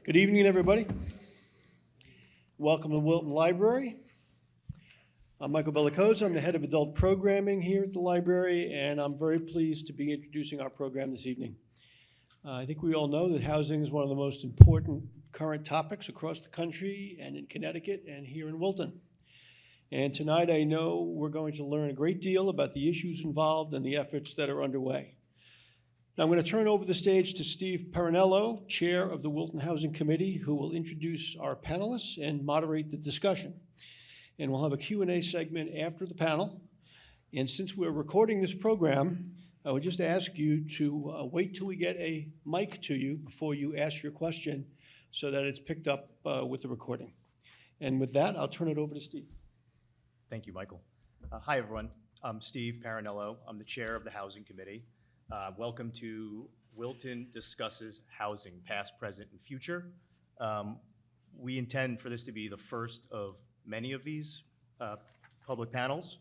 Good evening, everybody. Welcome to Wilton Library. I'm Michael Bellicosa. I'm the head of adult programming here at the library, and I'm very pleased to be introducing our program this evening. I think we all know that housing is one of the most important current topics across the country and in Connecticut and here in Wilton. And tonight I know we're going to learn a great deal about the issues involved and the efforts that are underway. Now I'm going to turn over the stage to Steve Parrinello, Chair of the Wilton Housing Committee, who will introduce our panelists and moderate the discussion. And we'll have a Q&A segment after the panel. And since we're recording this program, I would just ask you to wait till we get a mic to you before you ask your question so that it's picked up with the recording. And with that, I'll turn it over to Steve. Thank you, Michael. Hi, everyone. I'm Steve Parrinello. I'm the chair of the Housing Committee. Welcome to Wilton Discusses Housing, Past, Present, and Future. We intend for this to be the first of many of these public panels.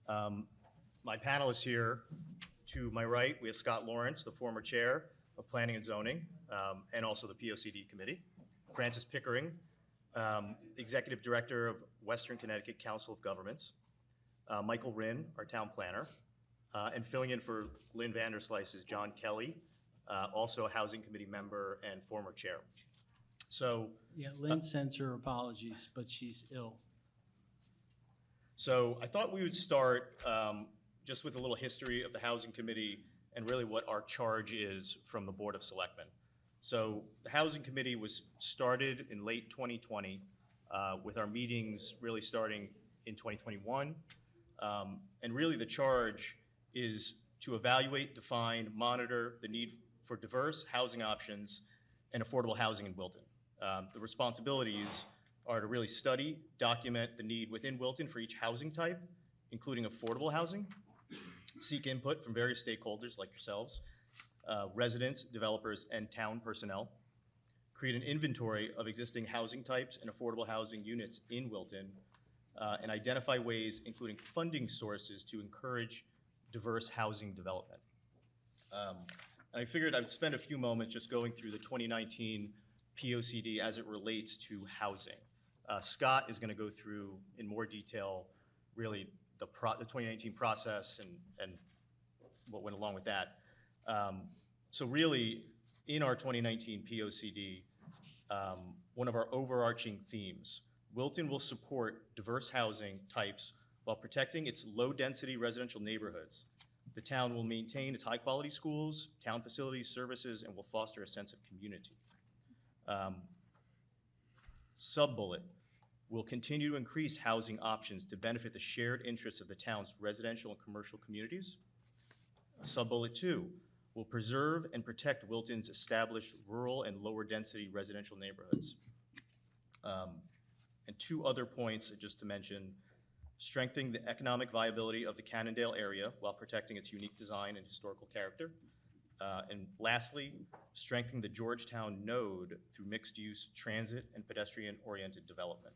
My panelists here, to my right, we have Scott Lawrence, the former chair of Planning and Zoning, and also the POCD committee. Francis Pickering, executive director of Western Connecticut Council of Governments. Michael Wrinn, our town planner. And filling in for Lynne Vanderslice is John Kelly, also a housing committee member and former chair. So yeah, Lynn sends her apologies, but she's ill. So I thought we would start just with a little history of the Housing Committee and really what our charge is from the Board of Selectmen. So the Housing Committee was started in late 2020 with our meetings really starting in 2021. And really the charge is to evaluate, define, monitor the need for diverse housing options and affordable housing in Wilton. The responsibilities are to really study, document the need within Wilton for each housing type, including affordable housing, seek input from various stakeholders like yourselves, residents, developers, and town personnel, create an inventory of existing housing types and affordable housing units in Wilton, and identify ways, including funding sources, to encourage diverse housing development. And I figured I'd spend a few moments just going through the 2019 POCD as it relates to housing. Scott is going to go through in more detail really the 2019 process and what went along with that. So really, in our 2019 POCD, one of our overarching themes, Wilton will support diverse housing types while protecting its low-density residential neighborhoods. The town will maintain its high-quality schools, town facilities, services, and will foster a sense of community. Sub-bullet, will continue to increase housing options to benefit the shared interests of the town's residential and commercial communities. Sub-bullet 2, will preserve and protect Wilton's established rural and lower-density residential neighborhoods. And two other points just to mention: strengthening the economic viability of the Cannondale area while protecting its unique design and historical character. And lastly, strengthening the Georgetown node through mixed-use transit and pedestrian-oriented development.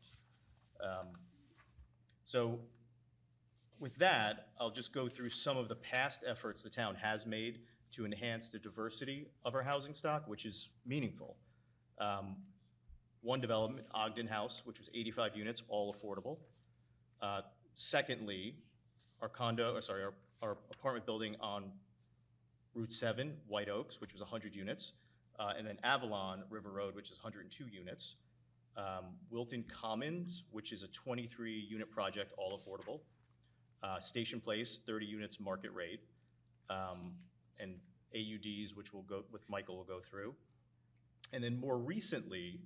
So with that, I'll just go through some of the past efforts the town has made to enhance the diversity of our housing stock, which is meaningful. One development, Ogden House, which was 85 units, all affordable. Secondly, our apartment building on Route 7, White Oaks, which was 100 units. And then Avalon River Road, which is 102 units. Wilton Commons, which is a 23-unit project, all affordable. Station Place, 30 units, market rate. And AUDs, which Michael will go through. And then more recently,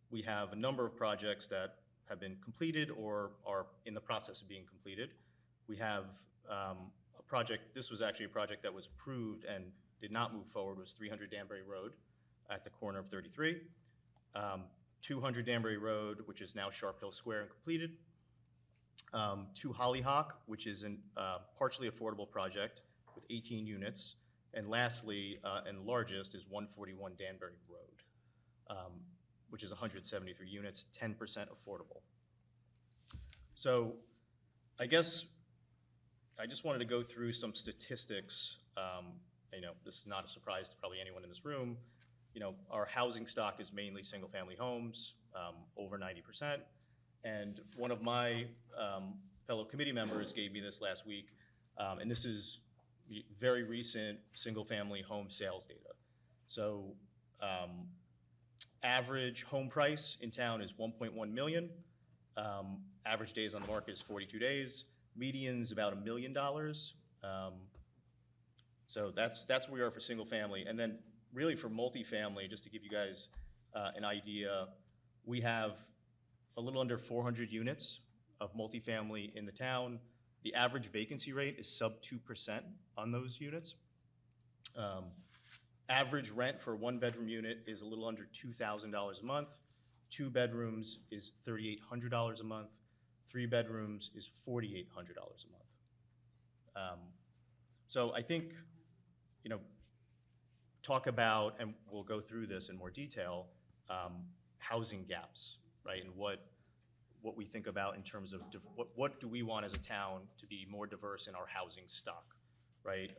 we have a number of projects that have been completed or are in the process of being completed. We have a project, this was actually a project that was approved and did not move forward, was 300 Danbury Road at the corner of 33. 200 Danbury Road, which is now Sharp Hill Square and completed. 2 Hollyhock, which is a partially affordable project with 18 units. And lastly, and largest, is 141 Danbury Road, which is 173 units, 10% affordable. So I guess I just wanted to go through some statistics. This is not a surprise to probably anyone in this room. our housing stock is mainly single-family homes, over 90%. And one of my fellow committee members gave me this last week, and this is very recent single-family home sales data. So average home price in town is 1.1 million. Average days on the market is 42 days. Median's about $1 million. So that's where we are for single family. And then really for multifamily, just to give you guys an idea, we have a little under 400 units of multifamily in the town. The average vacancy rate is sub 2% on those units. Average rent for a one-bedroom unit is a little under $2,000 a month. 2 bedrooms is $3,800 a month. 3 bedrooms is $4,800 a month. So I think, talk about, and we'll go through this in more detail, housing gaps, right? And what we think about in terms of what do we want as a town to be more diverse in our housing stock, right?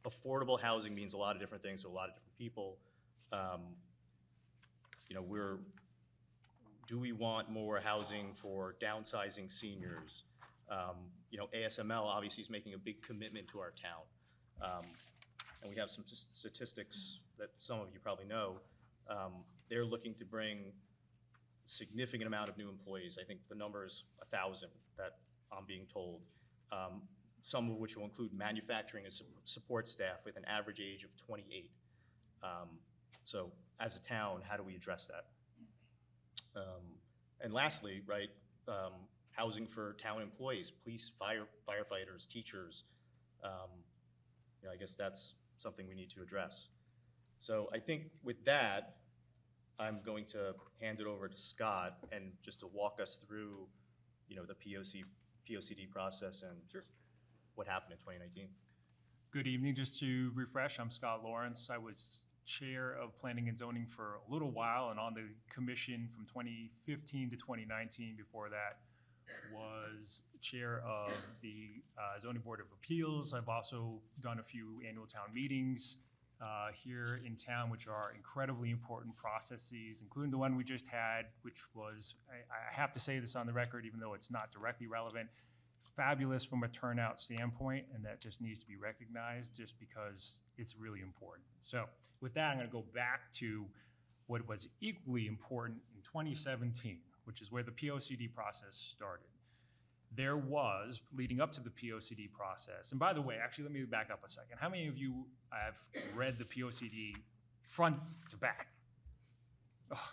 Affordable housing means a lot of different things to a lot of different people. Do we want more housing for downsizing seniors? ASML obviously is making a big commitment to our town. And we have some statistics that some of you probably know. They're looking to bring a significant amount of new employees. I think the number is 1,000 that I'm being told. Some of which will include manufacturing and support staff with an average age of 28. So as a town, how do we address that? And lastly, right, housing for town employees, police, firefighters, teachers. I guess that's something we need to address. So I think with that, I'm going to hand it over to Scott and just to walk us through, the POCD process and what happened in 2019. Good evening. Just to refresh, I'm Scott Lawrence. I was chair of planning and zoning for a little while and on the commission from 2015 to 2019. Before that was chair of the zoning board of appeals. I've also done a few annual town meetings here in town, which are incredibly important processes, including the one we just had, which was, I have to say this on the record, even though it's not directly relevant, fabulous from a turnout standpoint, and that just needs to be recognized just because it's really important. So with that, I'm going to go back to what was equally important in 2017, which is where the POCD process started. There was, leading up to the POCD process, and by the way, actually, let me back up a second. How many of you have read the POCD front to back? Oh,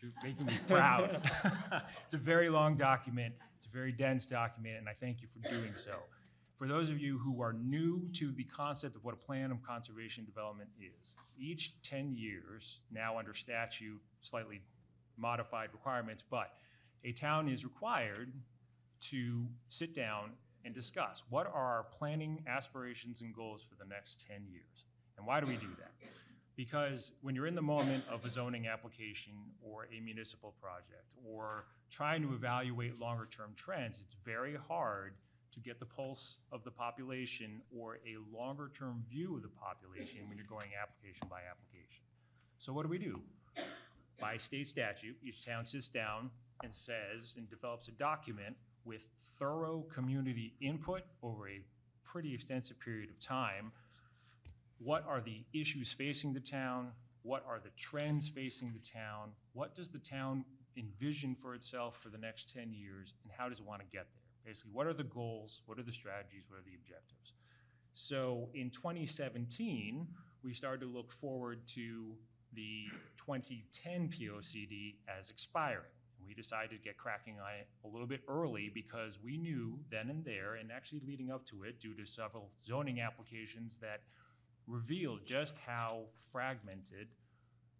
you're making me proud. It's a very long document. It's a very dense document, and I thank you for doing so. For those of you who are new to the concept of what a plan of conservation development is, each 10 years, now under statute, slightly modified requirements, but a town is required to sit down and discuss what are our planning aspirations and goals for the next 10 years. And why do we do that? Because when you're in the moment of a zoning application or a municipal project or trying to evaluate longer term trends, it's very hard to get the pulse of the population or a longer term view of the population when you're going application by application. So what do? By state statute, each town sits down and says and develops a document with thorough community input over a pretty extensive period of time. What are the issues facing the town? What are the trends facing the town? What does the town envision for itself for the next 10 years, and how does it want to get there? Basically, what are the goals? What are the strategies? What are the objectives? So in 2017, we started to look forward to the 2010 POCD as expiring. We decided to get cracking on it a little bit early because we knew then and there, and actually leading up to it, due to several zoning applications that revealed just how fragmented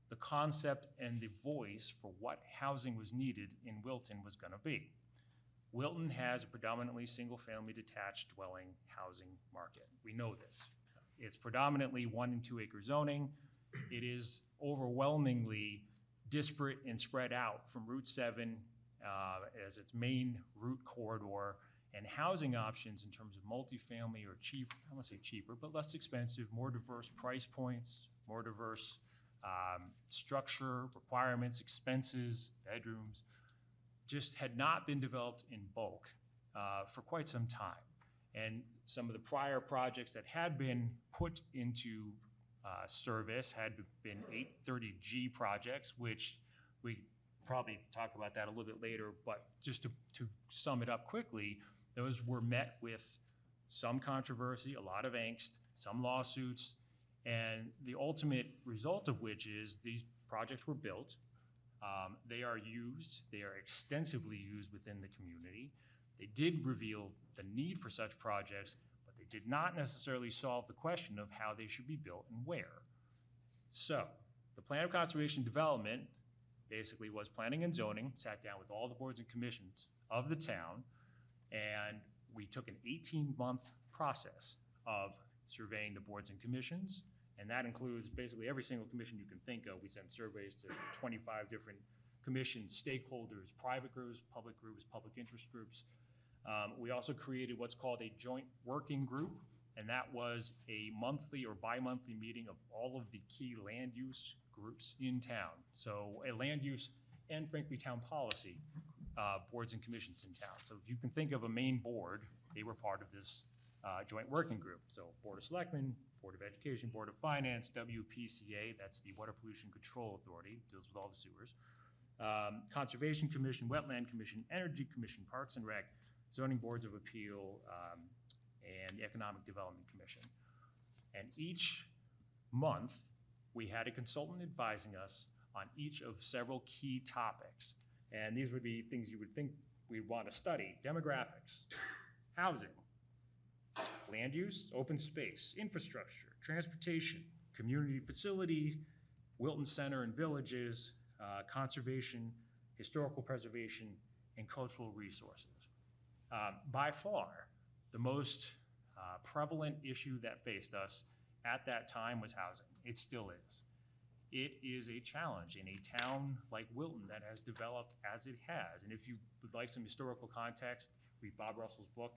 the concept and the voice for what housing was needed in Wilton was going to be. Wilton has a predominantly single-family detached dwelling housing market. We know this. It's predominantly 1 and 2 acre zoning. It is overwhelmingly disparate and spread out from Route 7 as its main route corridor, and housing options in terms of multifamily or cheap, I won't say cheaper, but less expensive, more diverse price points, more diverse structure, requirements, expenses, bedrooms, just had not been developed in bulk for quite some time. And some of the prior projects that had been put into service had been 830G projects, which we probably talk about that a little bit later, but just to sum it up quickly, those were met with some controversy, a lot of angst, some lawsuits, and the ultimate result of which is these projects were built. They are used, they are extensively used within the community. They did reveal the need for such projects, but they did not necessarily solve the question of how they should be built and where. So, the Plan of Conservation Development basically was planning and zoning, sat down with all the boards and commissions of the town, and we took an 18-month process of surveying the boards and commissions, and that includes basically every single commission you can think of. We sent surveys to 25 different commissions, stakeholders, private groups, public interest groups. We also created what's called a joint working group, and that was a monthly or bi-monthly meeting of all of the key land use groups in town. So a land use and frankly town policy boards and commissions in town. So if you can think of a main board, they were part of this joint working group. So Board of Selectmen, Board of Education, Board of Finance, WPCA, that's the Water Pollution Control Authority, deals with all the sewers. Conservation Commission, Wetland Commission, Energy Commission, Parks and Rec, Zoning Boards of Appeal, and the Economic Development Commission. And each month, we had a consultant advising us on each of several key topics. And these would be things you would think we'd want to study: demographics, housing, land use, open space, infrastructure, transportation, community facility, Wilton Center and villages, conservation, historical preservation, and cultural resources. By far, the most prevalent issue that faced us at that time was housing. It still is. It is a challenge in a town like Wilton that has developed as it has. And if you would like some historical context, read Bob Russell's book.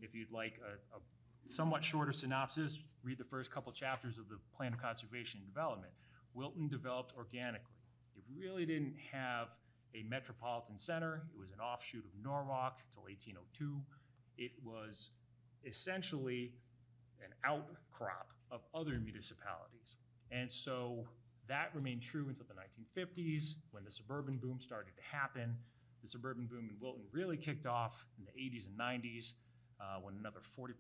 If you'd like a somewhat shorter synopsis, read the first couple chapters of the Plan of Conservation and Development. Wilton developed organically. It really didn't have a metropolitan center. It was an offshoot of Norwalk until 1802. It was essentially an outcrop of other municipalities. And so that remained true until the 1950s, when the suburban boom started to happen. The suburban boom in Wilton really kicked off in the 80s and 90s, when another 40%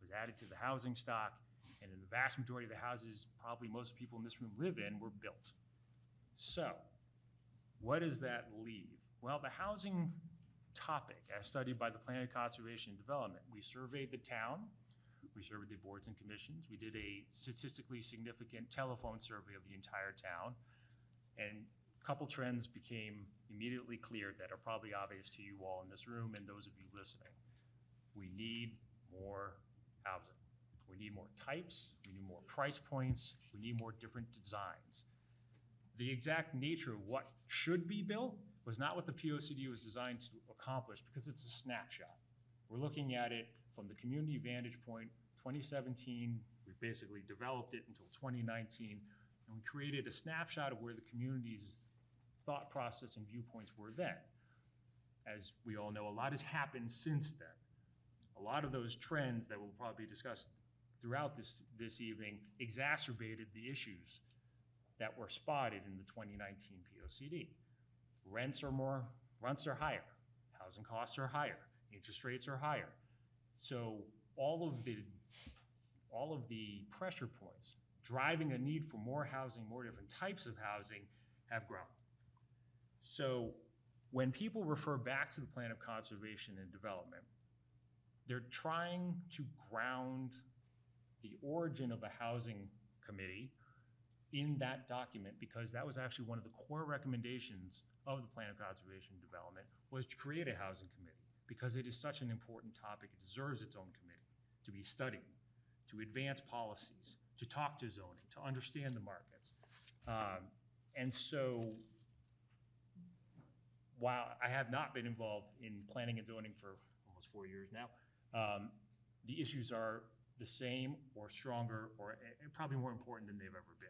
was added to the housing stock, and in the vast majority of the houses probably most people in this room live in were built. So, what does that leave? Well, the housing topic, as studied by the Plan of Conservation and Development, we surveyed the town, we surveyed the boards and commissions, we did a statistically significant telephone survey of the entire town, and a couple trends became immediately clear that are probably obvious to you all in this room and those of you listening. We need more housing. We need more types, we need more price points, we need more different designs. The exact nature of what should be built was not what the POCD was designed to accomplish, because it's a snapshot. We're looking at it from the community vantage point. 2017, we basically developed it until 2019, and we created a snapshot of where the community's thought process and viewpoints were then. As we all know, a lot has happened since then. A lot of those trends that will probably be discussed throughout this evening exacerbated the issues that were spotted in the 2019 POCD. Rents are higher, housing costs are higher, interest rates are higher. So all of the pressure points driving a need for more housing, more different types of housing, have grown. So when people refer back to the Plan of Conservation and Development, they're trying to ground the origin of a housing committee in that document, because that was actually one of the core recommendations of the Plan of Conservation and Development, was to create a housing committee, because it is such an important topic. It deserves its own committee to be studied, to advance policies, to talk to zoning, to understand the markets. And so while I have not been involved in planning and zoning for almost 4 years now, the issues are the same or stronger, or probably more important than they've ever been.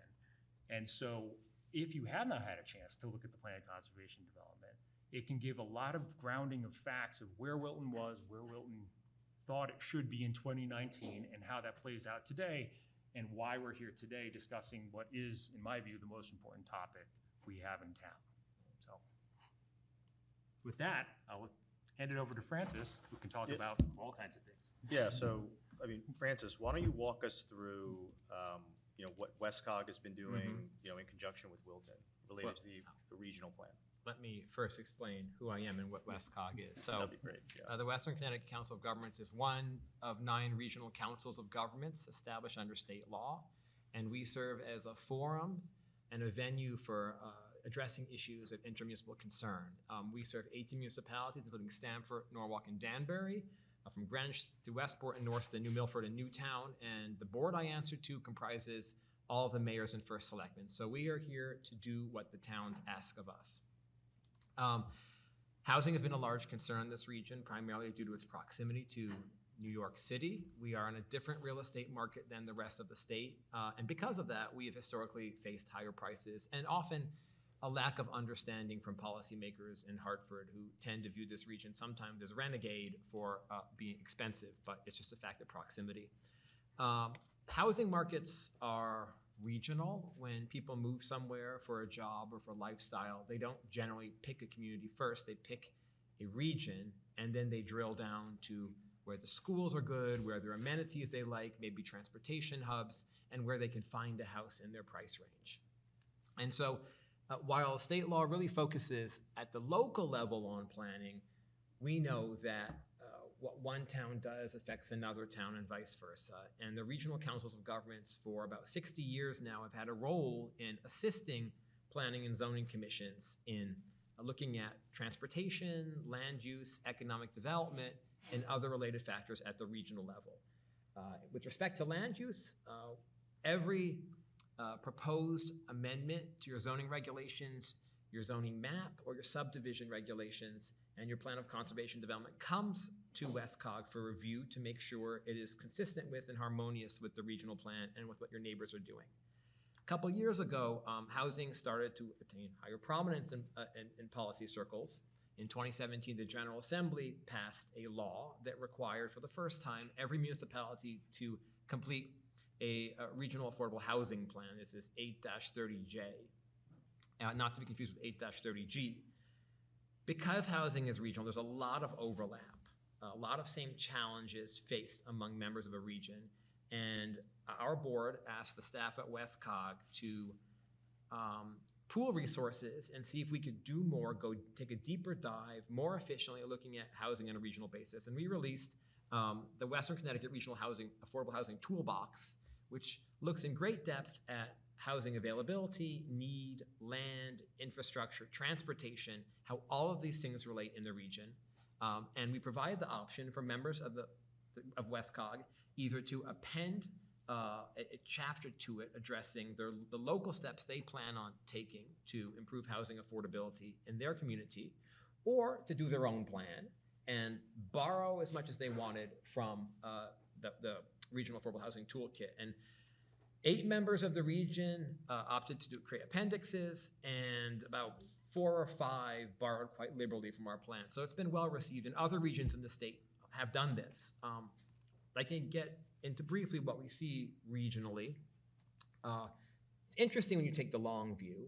And so if you have not had a chance to look at the plan of conservation development, it can give a lot of grounding of facts of where Wilton was, where Wilton thought it should be in 2019, and how that plays out today, and why we're here today discussing what is, in my view, the most important topic we have in town. So with that, I'll hand it over to Francis, who can talk Yeah. about all kinds of things. Yeah, so, I mean, Francis, why don't you walk us through, what WestCog has been doing, in conjunction with Wilton, related to the regional plan? Let me first explain who I am and what WestCog is. So That'd be great, yeah. the Western Connecticut Council of Governments is one of 9 regional councils of governments established under state law, and we serve as a forum and a venue for addressing issues of intermunicipal concern. We serve 18 municipalities, including Stamford, Norwalk, and Danbury, from Greenwich to Westport and north to New Milford and Newtown, and the board I answer to comprises all of the mayors and first selectmen. So we are here to do what the towns ask of us. Housing has been a large concern in this region, primarily due to its proximity to New York City. We are in a different real estate market than the rest of the state, and because of that, we have historically faced higher prices and often a lack of understanding from policymakers in Hartford, who tend to view this region sometimes as renegade for being expensive, but it's just a fact of proximity. Housing markets are regional. When people move somewhere for a job or for lifestyle, they don't generally pick a community first. They pick a region, and then they drill down to where the schools are good, where there are amenities they like, maybe transportation hubs, and where they can find a house in their price range. And so while state law really focuses at the local level on planning, we know that what one town does affects another town and vice versa. And the regional councils of governments for about 60 years now have had a role in assisting planning and zoning commissions in looking at transportation, land use, economic development, and other related factors at the regional level. With respect to land use, every proposed amendment to your zoning regulations, your zoning map, or your subdivision regulations, and your plan of conservation development comes to WestCog for review to make sure it is consistent with and harmonious with the regional plan and with what your neighbors are doing. A couple years ago, housing started to attain higher prominence in policy circles. In 2017, the General Assembly passed a law that required, for the first time, every municipality to complete a regional affordable housing plan. This is 8-30J, not to be confused with 8-30G. Because housing is regional, there's a lot of overlap, a lot of same challenges faced among members of a region. And our board asked the staff at WestCog to pool resources and see if we could do more, go take a deeper dive, more efficiently at looking at housing on a regional basis. And we released the Western Connecticut Regional Housing, Affordable Housing Toolbox, which looks in great depth at housing availability, need, land, infrastructure, transportation, how all of these things relate in the region. And we provide the option for members of WestCog either to append a chapter to it addressing the local steps they plan on taking to improve housing affordability in their community, or to do their own plan and borrow as much as they wanted from the Regional Affordable Housing Toolkit. And 8 members of the region opted to create appendixes, and about 4 or 5 borrowed quite liberally from our plan. So it's been well received, and other regions in the state have done this. I can get into briefly what we see regionally. It's interesting when you take the long view.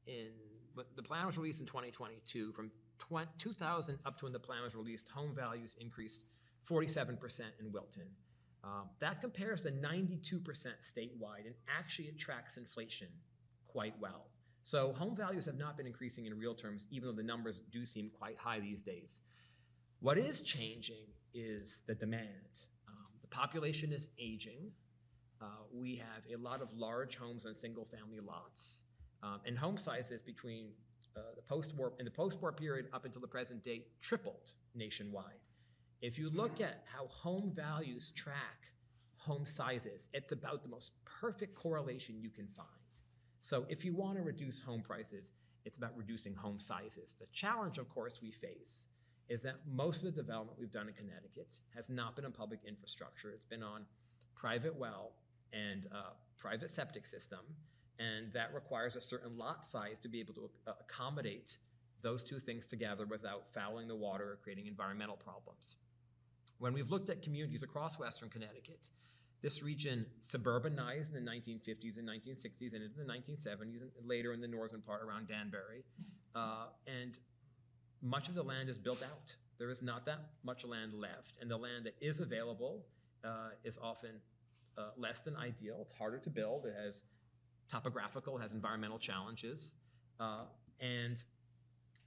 The plan was released in 2022. From 2000 up to when the plan was released, home values increased 47% in Wilton. That compares to 92% statewide, and actually it tracks inflation quite well. So home values have not been increasing in real terms, even though the numbers do seem quite high these days. What is changing is the demand. The population is aging. We have a lot of large homes on single-family lots, and home sizes between the post-war period up until the present day tripled nationwide. If you look at how home values track home sizes, it's about the most perfect correlation you can find. So if you want to reduce home prices, it's about reducing home sizes. The challenge, of course, we face is that most of the development we've done in Connecticut has not been on public infrastructure. It's been on private well and private septic system. And that requires a certain lot size to be able to accommodate those two things together without fouling the water or creating environmental problems. When we've looked at communities across Western Connecticut, this region suburbanized in the 1950s and 1960s and into the 1970s and later in the northern part around Danbury. And much of the land is built out. There is not that much land left. And the land that is available is often less than ideal. It's harder to build. It has topographical, has environmental challenges. And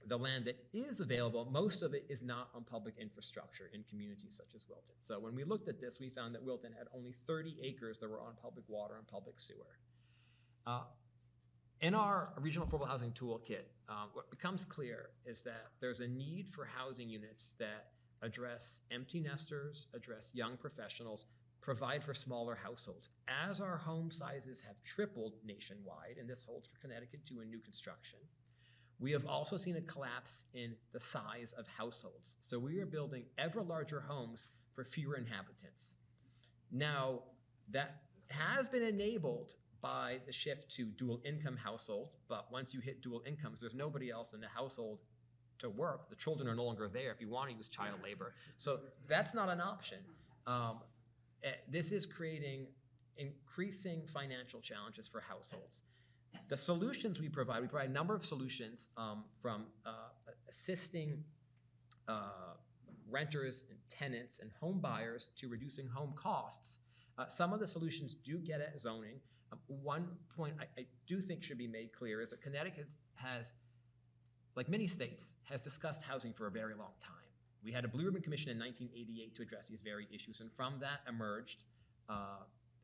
the land that is available, most of it is not on public infrastructure in communities such as Wilton. So when we looked at this, we found that Wilton had only 30 acres that were on public water and public sewer. In our regional affordable housing toolkit, what becomes clear is that there's a need for housing units that address empty nesters, address young professionals, provide for smaller households. As our home sizes have tripled nationwide, and this holds for Connecticut too in new construction, we have also seen a collapse in the size of households. So we are building ever larger homes for fewer inhabitants. Now, that has been enabled by the shift to dual income households, but once you hit dual incomes, there's nobody else in the household to work. The children are no longer there if you want to use child labor. So that's not an option. This is creating increasing financial challenges for households. The solutions we provide a number of solutions from assisting renters and tenants and home buyers to reducing home costs. Some of the solutions do get at zoning. One point I do think should be made clear is that Connecticut has, like many states, has discussed housing for a very long time. We had a Blue Ribbon Commission in 1988 to address these very issues, and from that emerged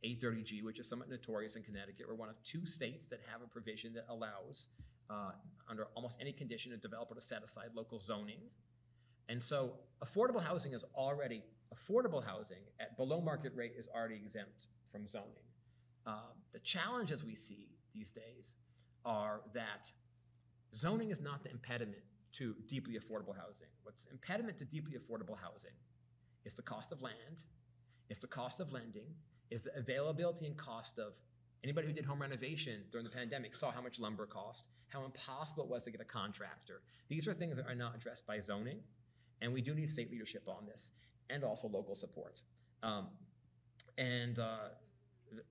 830G, which is somewhat notorious in Connecticut. We're one of 2 states that have a provision that allows, under almost any condition, a developer to set aside local zoning. And so affordable housing is already, affordable housing at below market rate is already exempt from zoning. The challenges we see these days are that zoning is not the impediment to deeply affordable housing. What's the impediment to deeply affordable housing is the cost of land, it's the cost of lending, is the availability and cost of, anybody who did home renovation during the pandemic saw how much lumber cost, how impossible it was to get a contractor. These are things that are not addressed by zoning, and we do need state leadership on this, and also local support.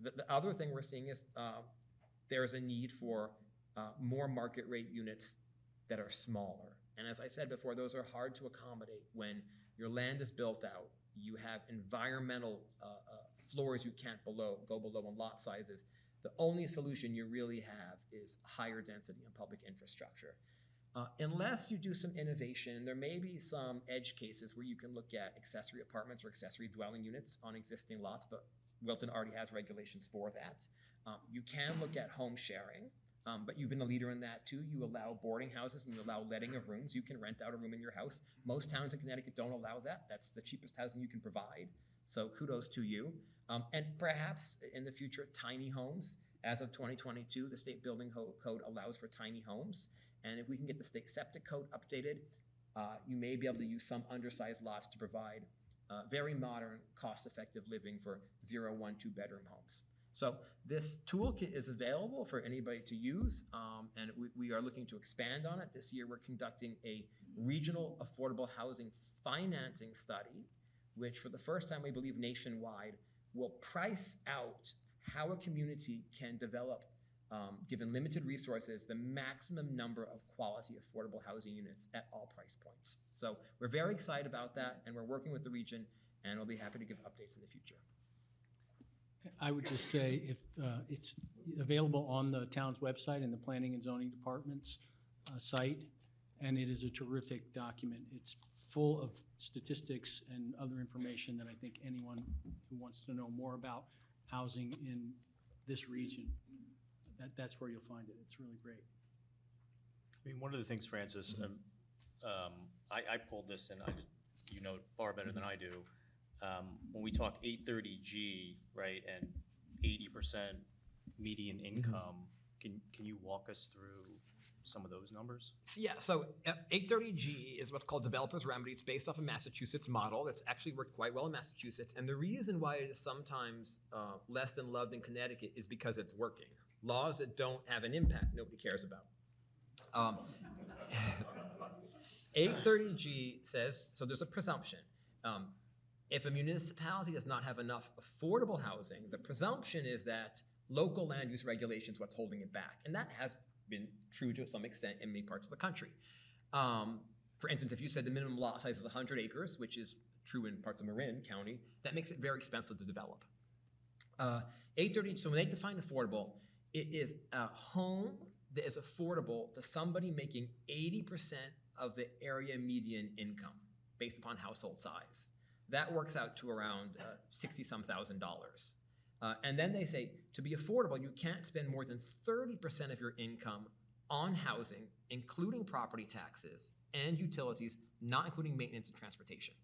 The other thing we're seeing is there's a need for more market rate units that are smaller. And as I said before, those are hard to accommodate when your land is built out, you have environmental floors you can't go below on lot sizes. The only solution you really have is higher density and public infrastructure. Unless you do some innovation, there may be some edge cases where you can look at accessory apartments or accessory dwelling units on existing lots, but Wilton already has regulations for that. You can look at home sharing, but you've been a leader in that too. You allow boarding houses and you allow letting of rooms. You can rent out a room in your house. Most towns in Connecticut don't allow that. That's the cheapest housing you can provide. So kudos to you. And perhaps in the future, tiny homes. As of 2022, the state building code allows for tiny homes. And if we can get the state septic code updated, you may be able to use some undersized lots to provide very modern, cost-effective living for 0, 1, 2 bedroom homes. So this toolkit is available for anybody to use, and we are looking to expand on it. This year, we're conducting a regional affordable housing financing study, which for the first time, we believe nationwide, will price out how a community can develop, given limited resources, the maximum number of quality affordable housing units at all price points. So we're very excited about that, and we're working with the region, and we'll be happy to give updates in the future. I would just say if it's available on the town's website and the Planning and Zoning Department's site, and it is a terrific document. It's full of statistics and other information that I think anyone who wants to know more about housing in this region, that's where you'll find it. It's really great. I mean, one of the things, Francis, I pulled this, and you know far better than I do. When we talk 830G, right, and 80% median income, can you walk us through some of those numbers? So 830G is what's called developer's remedy. It's based off a Massachusetts model. It's actually worked quite well in Massachusetts. And the reason why it is sometimes less than loved in Connecticut is because it's working. Laws that don't have an impact, nobody cares about. 830G says, so there's a presumption. If a municipality does not have enough affordable housing, the presumption is that local land use regulations what's holding it back. And that has been true to some extent in many parts of the country. For instance, if you said the minimum lot size is 100 acres, which is true in parts of Wrinn County, that makes it very expensive to develop. 830, so when they define affordable, it is a home that is affordable to somebody making 80% of the area median income based upon household size. That works out to around $60-some thousand. And then they say, to be affordable, you can't spend more than 30% of your income on housing, including property taxes and utilities, not including maintenance and transportation.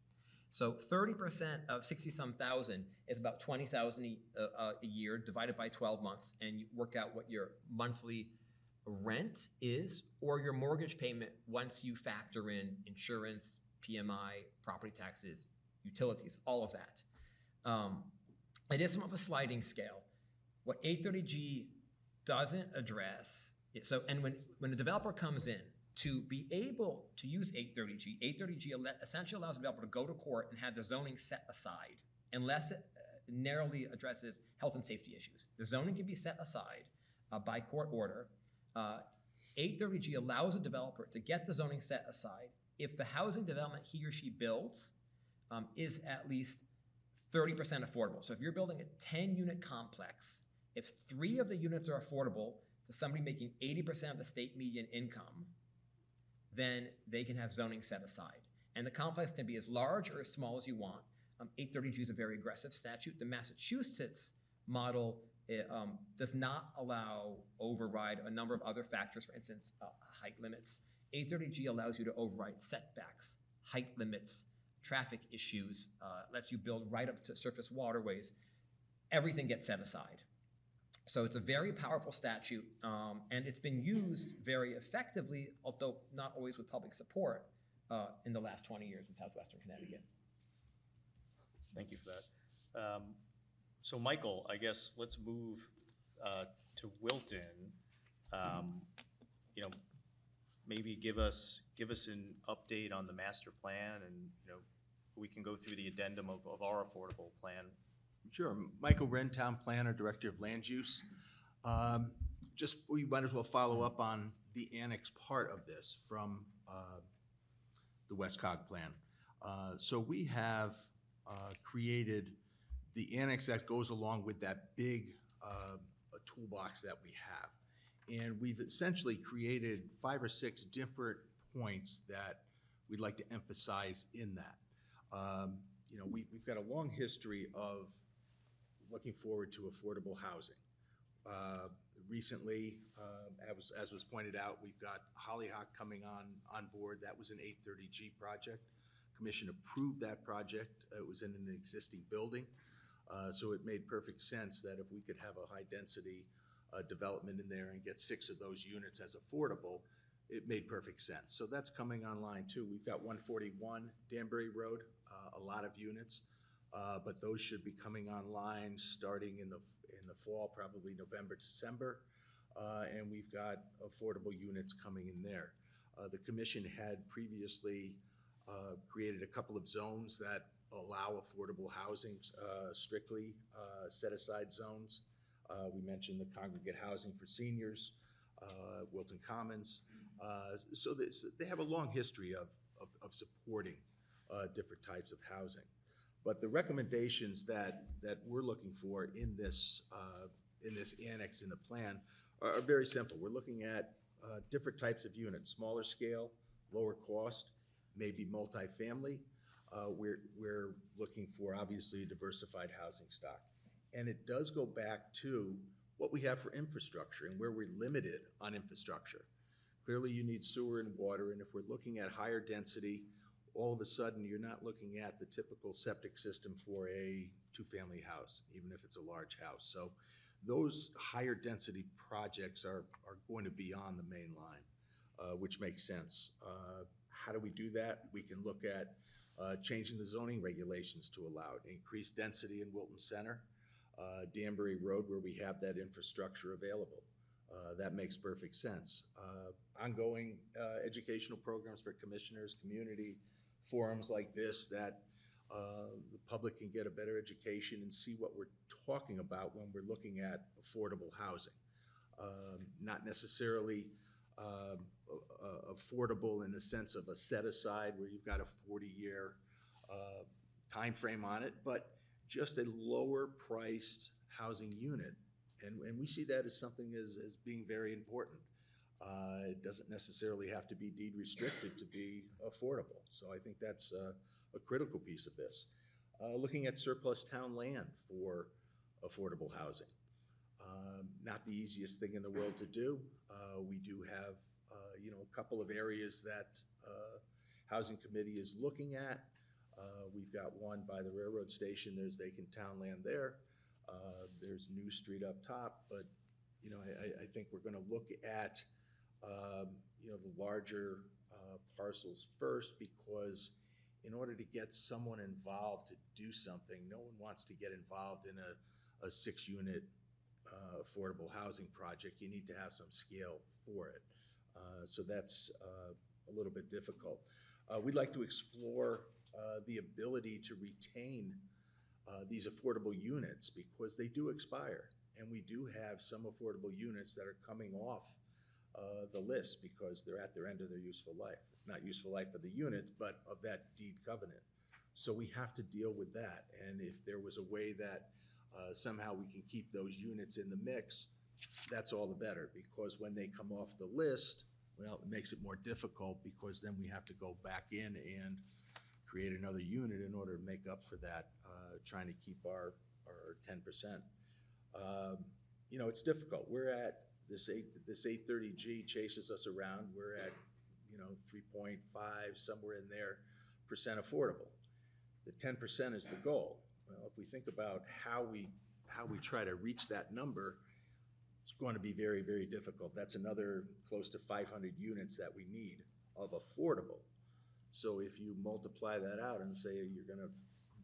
So 30% of 60-some thousand is about $20,000 a year divided by 12 months, and you work out what your monthly rent is or your mortgage payment once you factor in insurance, PMI, property taxes, utilities, all of that. It is somewhat of a sliding scale. What 830G doesn't address, and when a developer comes in, to be able to use 830G, 830G essentially allows a developer to go to court and have the zoning set aside unless it narrowly addresses health and safety issues. The zoning can be set aside by court order. 830G allows a developer to get the zoning set aside if the housing development he or she builds is at least 30% affordable. So if you're building a 10-unit complex, if 3 of the units are affordable to somebody making 80% of the state median income, then they can have zoning set aside. And the complex can be as large or as small as you want. 830G is a very aggressive statute. The Massachusetts model does not override a number of other factors, for instance, height limits. 830G allows you to override setbacks, height limits, traffic issues, lets you build right up to surface waterways. Everything gets set aside. So it's a very powerful statute, and it's been used very effectively, although not always with public support, in the last 20 years in southwestern Connecticut. Thank you for that. So Michael, I guess let's move to Wilton. Maybe give us an update on the master plan, and we can go through the addendum of our affordable plan. Sure. Michael Wrinn, Town Planner, Director of Land Use. We might as well follow up on the annex part of this from the Westcog plan. So we have created the annex that goes along with that big toolbox that we have. And we've essentially created 5 or 6 different points that we'd like to emphasize in that. We've got a long history of looking forward to affordable housing. Recently, as was pointed out, we've got Hollyhock coming on board. That was an 830G project. Commission approved that project. It was in an existing building. So it made perfect sense that if we could have a high density development in there and get 6 of those units as affordable, it made perfect sense. So that's coming online too. We've got 141 Danbury Road, a lot of units. But those should be coming online starting in the fall, probably November, December, and we've got affordable units coming in there. The commission had previously created a couple of zones that allow affordable housing, strictly set-aside zones. We mentioned the congregate housing for seniors, Wilton Commons. So they have a long history of supporting different types of housing. But the recommendations that we're looking for in this annex in the plan are very simple. We're looking at different types of units, smaller scale, lower cost, maybe multifamily. We're looking for, obviously, a diversified housing stock. And it does go back to what we have for infrastructure and where we're limited on infrastructure. Clearly, you need sewer and water, and if we're looking at higher density, all of a sudden, you're not looking at the typical septic system for a 2-family house, even if it's a large house. So those higher density projects are going to be on the main line, which makes sense. How do we do that? We can look at changing the zoning regulations to allow it, increased density in Wilton Center, Danbury Road where we have that infrastructure available. That makes perfect sense. Ongoing educational programs for commissioners, community forums like this that the public can get a better education and see what we're talking about when we're looking at affordable housing. Not necessarily affordable in the sense of a set aside where you've got a 40-year time frame on it, but just a lower priced housing unit. And we see that as something as being very important. It doesn't necessarily have to be deed restricted to be affordable. So I think that's a critical piece of this. Looking at surplus town land for affordable housing. Not the easiest thing in the world to do. We do have a couple of areas that Housing Committee is looking at. We've got one by the railroad station. There's vacant town land there. There's New Street up top, but I think we're going to look at the larger parcels first, because in order to get someone involved to do something, no one wants to get involved in a 6-unit affordable housing project. You need to have some scale for it. So that's a little bit difficult. We'd like to explore the ability to retain these affordable units, because they do expire. And we do have some affordable units that are coming off the list because they're at their end of their useful life. Not useful life of the unit, but of that deed covenant. So we have to deal with that. And if there was a way that somehow we can keep those units in the mix, that's all the better, because when they come off the list, well, it makes it more difficult, because then we have to go back in and create another unit in order to make up for that, trying to keep our 10%. It's difficult. We're at this 830G chases us around. We're at 3.5, somewhere in there, percent affordable. The 10% is the goal. Well, if we think about how we try to reach that number, it's going to be very, very difficult. That's another close to 500 units that we need of affordable. So if you multiply that out and say you're going to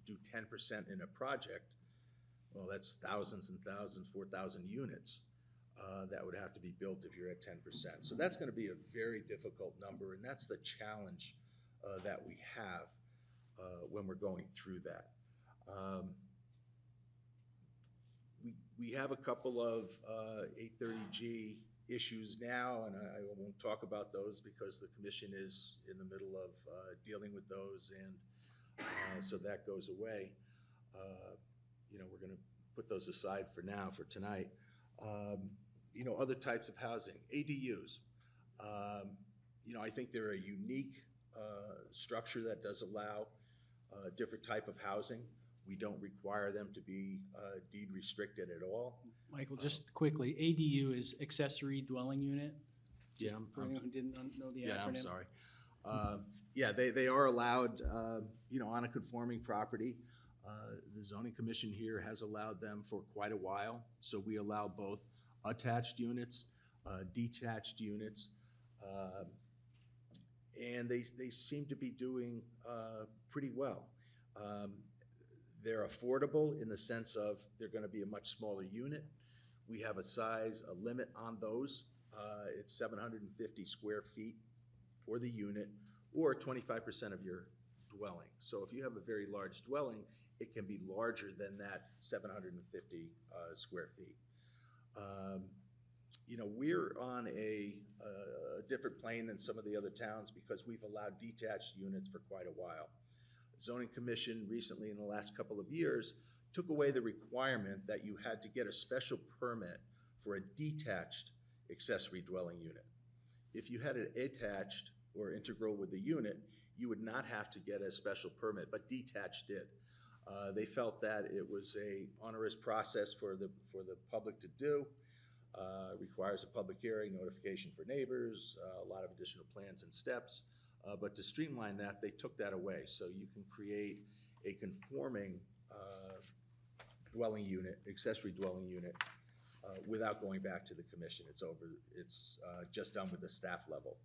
do 10% in a project, well, that's thousands and thousands, 4,000 units that would have to be built if you're at 10%. So that's going to be a very difficult number, and that's the challenge that we have when we're going through that. We have a couple of 830G issues now, and I won't talk about those because the commission is in the middle of dealing with those, and so that goes away. We're going to put those aside for now, for tonight. Other types of housing, ADUs. I think they're a unique structure that does allow different type of housing. We don't require them to be deed restricted at all. Michael, just quickly, ADU is accessory dwelling unit? Yeah, Just for anyone who didn't know the acronym. Yeah, I'm sorry. They are allowed, on a conforming property. The zoning commission here has allowed them for quite a while. So we allow both attached units, detached units, and they seem to be doing pretty well. They're affordable in the sense of they're going to be a much smaller unit. We have a limit on those. It's 750 square feet for the unit, or 25% of your dwelling. So if you have a very large dwelling, it can be larger than that 750 square feet. We're on a different plane than some of the other towns because we've allowed detached units for quite a while. Zoning Commission recently, in the last couple of years, took away the requirement that you had to get a special permit for a detached accessory dwelling unit. If you had it attached or integral with the unit, you would not have to get a special permit, but detached did. They felt that it was a onerous process for the public to do. Requires a public hearing, notification for neighbors, a lot of additional plans and steps. But to streamline that, they took that away. So you can create a conforming dwelling unit, accessory dwelling unit, without going back to the commission. It's just done with the staff level.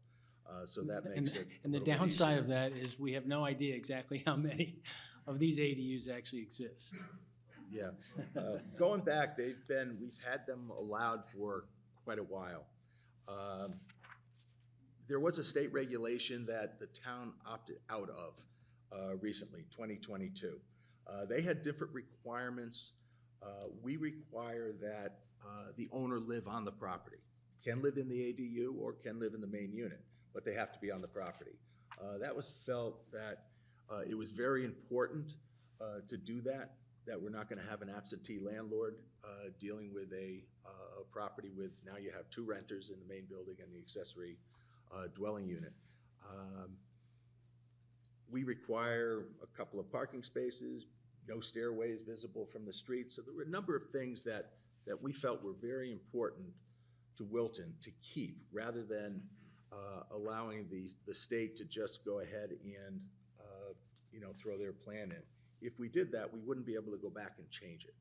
So that makes it And the a little bit downside easier. of that is we have no idea exactly how many of these ADUs actually exist. Yeah. Going back, we've had them allowed for quite a while. There was a state regulation that the town opted out of recently, 2022. They had different requirements. We require that the owner live on the property. Can live in the ADU or can live in the main unit, but they have to be on the property. That was felt that it was very important to do that we're not gonna have an absentee landlord dealing with a property with, now you have two renters in the main building and the accessory dwelling unit. We require a couple of parking spaces, no stairways visible from the street. So there were a number of things that we felt were very important to Wilton to keep, rather than allowing the state to just go ahead and throw their plan in. If we did that, we wouldn't be able to go back and change it.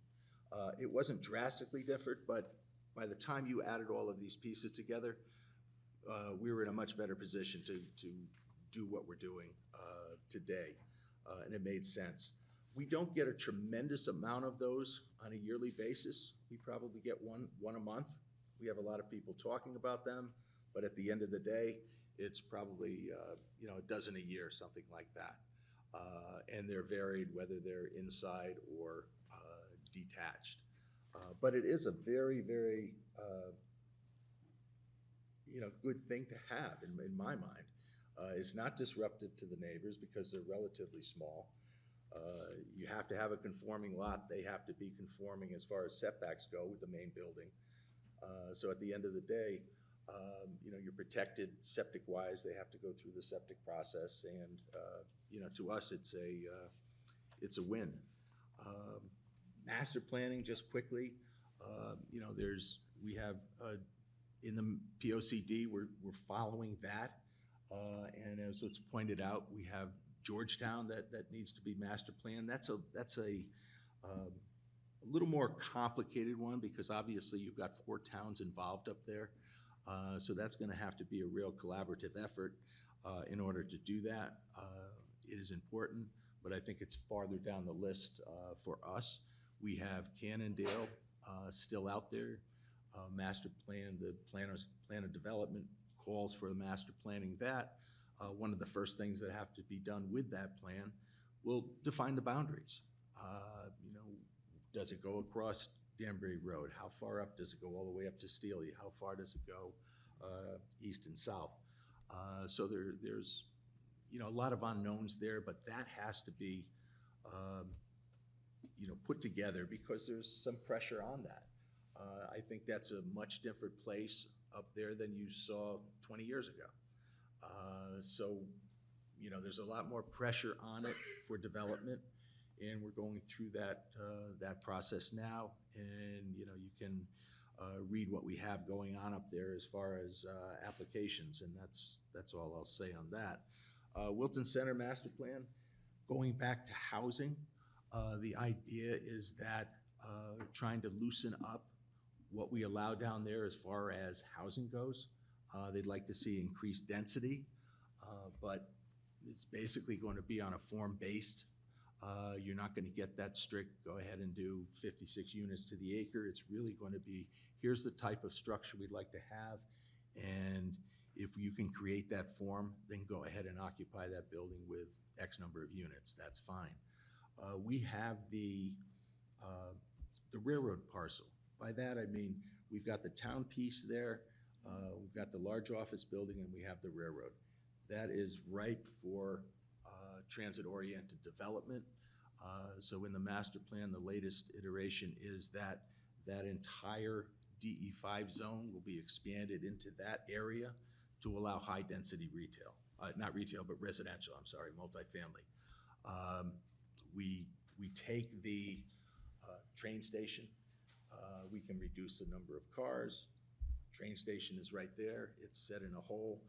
It wasn't drastically different, but by the time you added all of these pieces together, we were in a much better position to do what we're doing today, and it made sense. We don't get a tremendous amount of those on a yearly basis. We probably get one a month. We have a lot of people talking about them, but at the end of the day, it's probably a dozen a year, something like that. And they're varied, whether they're inside or detached. But it is a very, very good thing to have in my mind. It's not disruptive to the neighbors because they're relatively small. You have to have a conforming lot. They have to be conforming as far as setbacks go with the main building. So at the end of the day, you're protected septic-wise. They have to go through the septic process, and to us, it's a win. Master planning, just quickly, we have in the POCD, we're following that, and as it's pointed out, we have Georgetown that needs to be master planned. That's a little more complicated one because obviously you've got 4 towns involved up there. So that's going to have to be a real collaborative effort in order to do that. It is important, but I think it's farther down the list for us. We have Cannondale still out there. Master plan, the plan of development calls for the master planning that. One of the first things that have to be done with that plan will define the boundaries. Does it go across Danbury Road? How far up does it go all the way up to Steele? How far does it go east and south? So there's a lot of unknowns there, but that has to be put together because there's some pressure on that. I think that's a much different place up there than you saw 20 years ago. So there's a lot more pressure on it for development, and we're going through that process now. And you can read what we have going on up there as far as applications, and that's all I'll say on that. Wilton Center master plan, going back to housing, the idea is that trying to loosen up what we allow down there as far as housing goes. They'd like to see increased density, but it's basically going to be on a form-based. You're not going to get that strict, go ahead and do 56 units to the acre. It's really going to be, here's the type of structure we'd like to have, and if you can create that form, then go ahead and occupy that building with X number of units. That's fine. We have the railroad parcel. By that I mean we've got the town piece there, we've got the large office building, and we have the railroad. That is ripe for transit-oriented development. So in the master plan, the latest iteration is that entire DE5 zone will be expanded into that area to allow high-density retail. Not retail, but residential, I'm sorry, multifamily. We take the train station. We can reduce the number of cars. Train station is right there. It's set in a hole.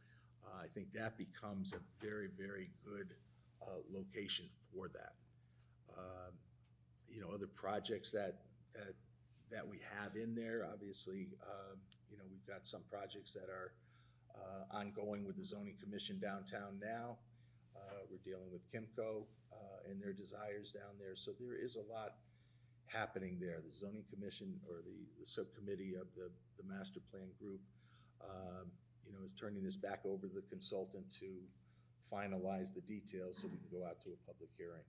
I think that becomes a very, very good location for that. Other projects that we have in there, obviously, we've got some projects that are ongoing with the zoning commission downtown now. We're dealing with Kimco and their desires down there. So there is a lot happening there. The zoning commission or the subcommittee of the master plan group, is turning this back over to the consultant to finalize the details so we can go out to a public hearing.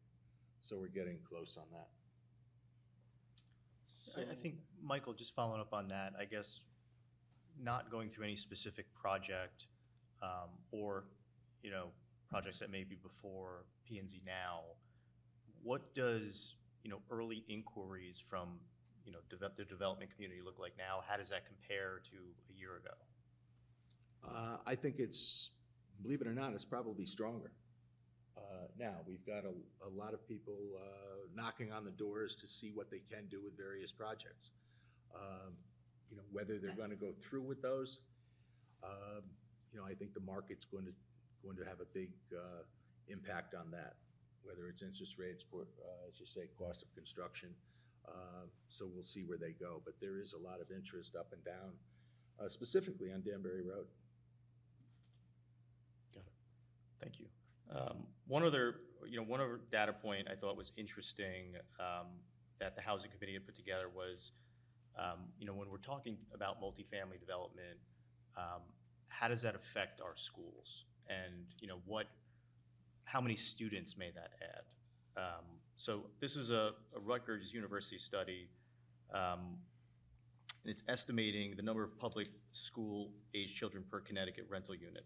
So we're getting close on that. I think, Michael, just following up on that, I guess not going through any specific project or, projects that may be before P&Z now, what does, early inquiries from, the development community look like now? How does that compare to a year ago? I think it's, believe it or not, it's probably stronger. Now, we've got a lot of people knocking on the doors to see what they can do with various projects. Whether they're going to go through with those, I think the market's going to have a big impact on that, whether it's interest rates, or, as you say, cost of construction. So we'll see where they go. But there is a lot of interest up and down, specifically on Danbury Road. Got it. Thank you. One other data point I thought was interesting that the Housing Committee had put together was, when we're talking about multifamily development, how does that affect our schools? And, how many students may that add? So this is a Rutgers University study, and it's estimating the number of public school-age children per Connecticut rental unit.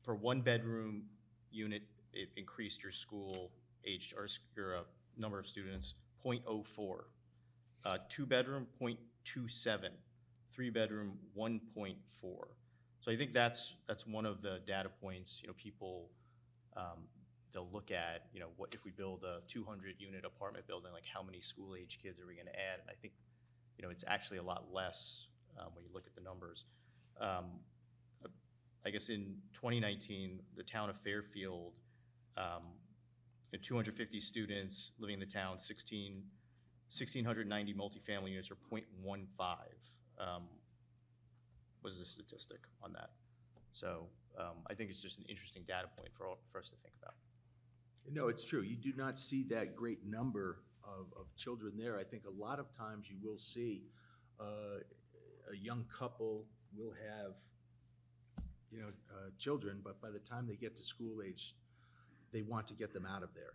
For one-bedroom unit, it increased your school age or your number of students 0.04. Two-bedroom 0.27. Three-bedroom 1.4. So I think that's one of the data points. People they'll look at. What if we build a 200-unit apartment building? Like, how many school-age kids are we going to add? And I think it's actually a lot less when you look at the numbers. I guess in 2019, the town of Fairfield, 250 students living in the town, 1,690 multifamily units, or 0.15 was the statistic on that. So I think it's just an interesting data point for us to think about. No, it's true. You do not see that great number of children there. I think a lot of times you will see a young couple will have children, but by the time they get to school age, they want to get them out of there.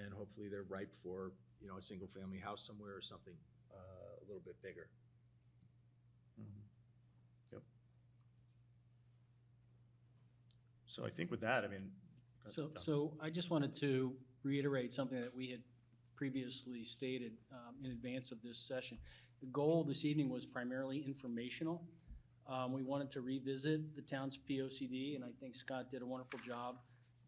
And hopefully they're ripe for, a single family house somewhere or something a little bit bigger. Mm-hmm. Yep. So I think with that, So I just wanted to reiterate something that we had previously stated in advance of this session. The goal this evening was primarily informational. We wanted to revisit the town's POCD, and I think Scott did a wonderful job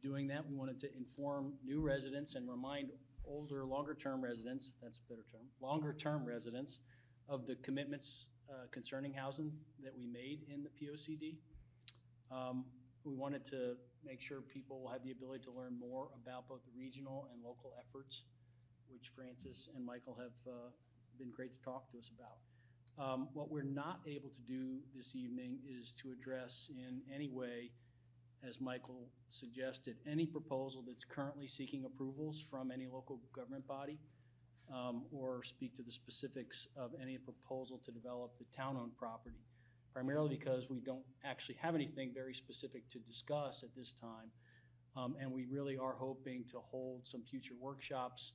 doing that. We wanted to inform new residents and remind older, longer-term residents, that's a better term, longer-term residents of the commitments concerning housing that we made in the POCD. We wanted to make sure people will have the ability to learn more about both the regional and local efforts, which Francis and Michael have been great to talk to us about. What we're not able to do this evening is to address in any way, as Michael suggested, any proposal that's currently seeking approvals from any local government body, or speak to the specifics of any proposal to develop the town-owned property, primarily because we don't actually have anything very specific to discuss at this time. And we really are hoping to hold some future workshops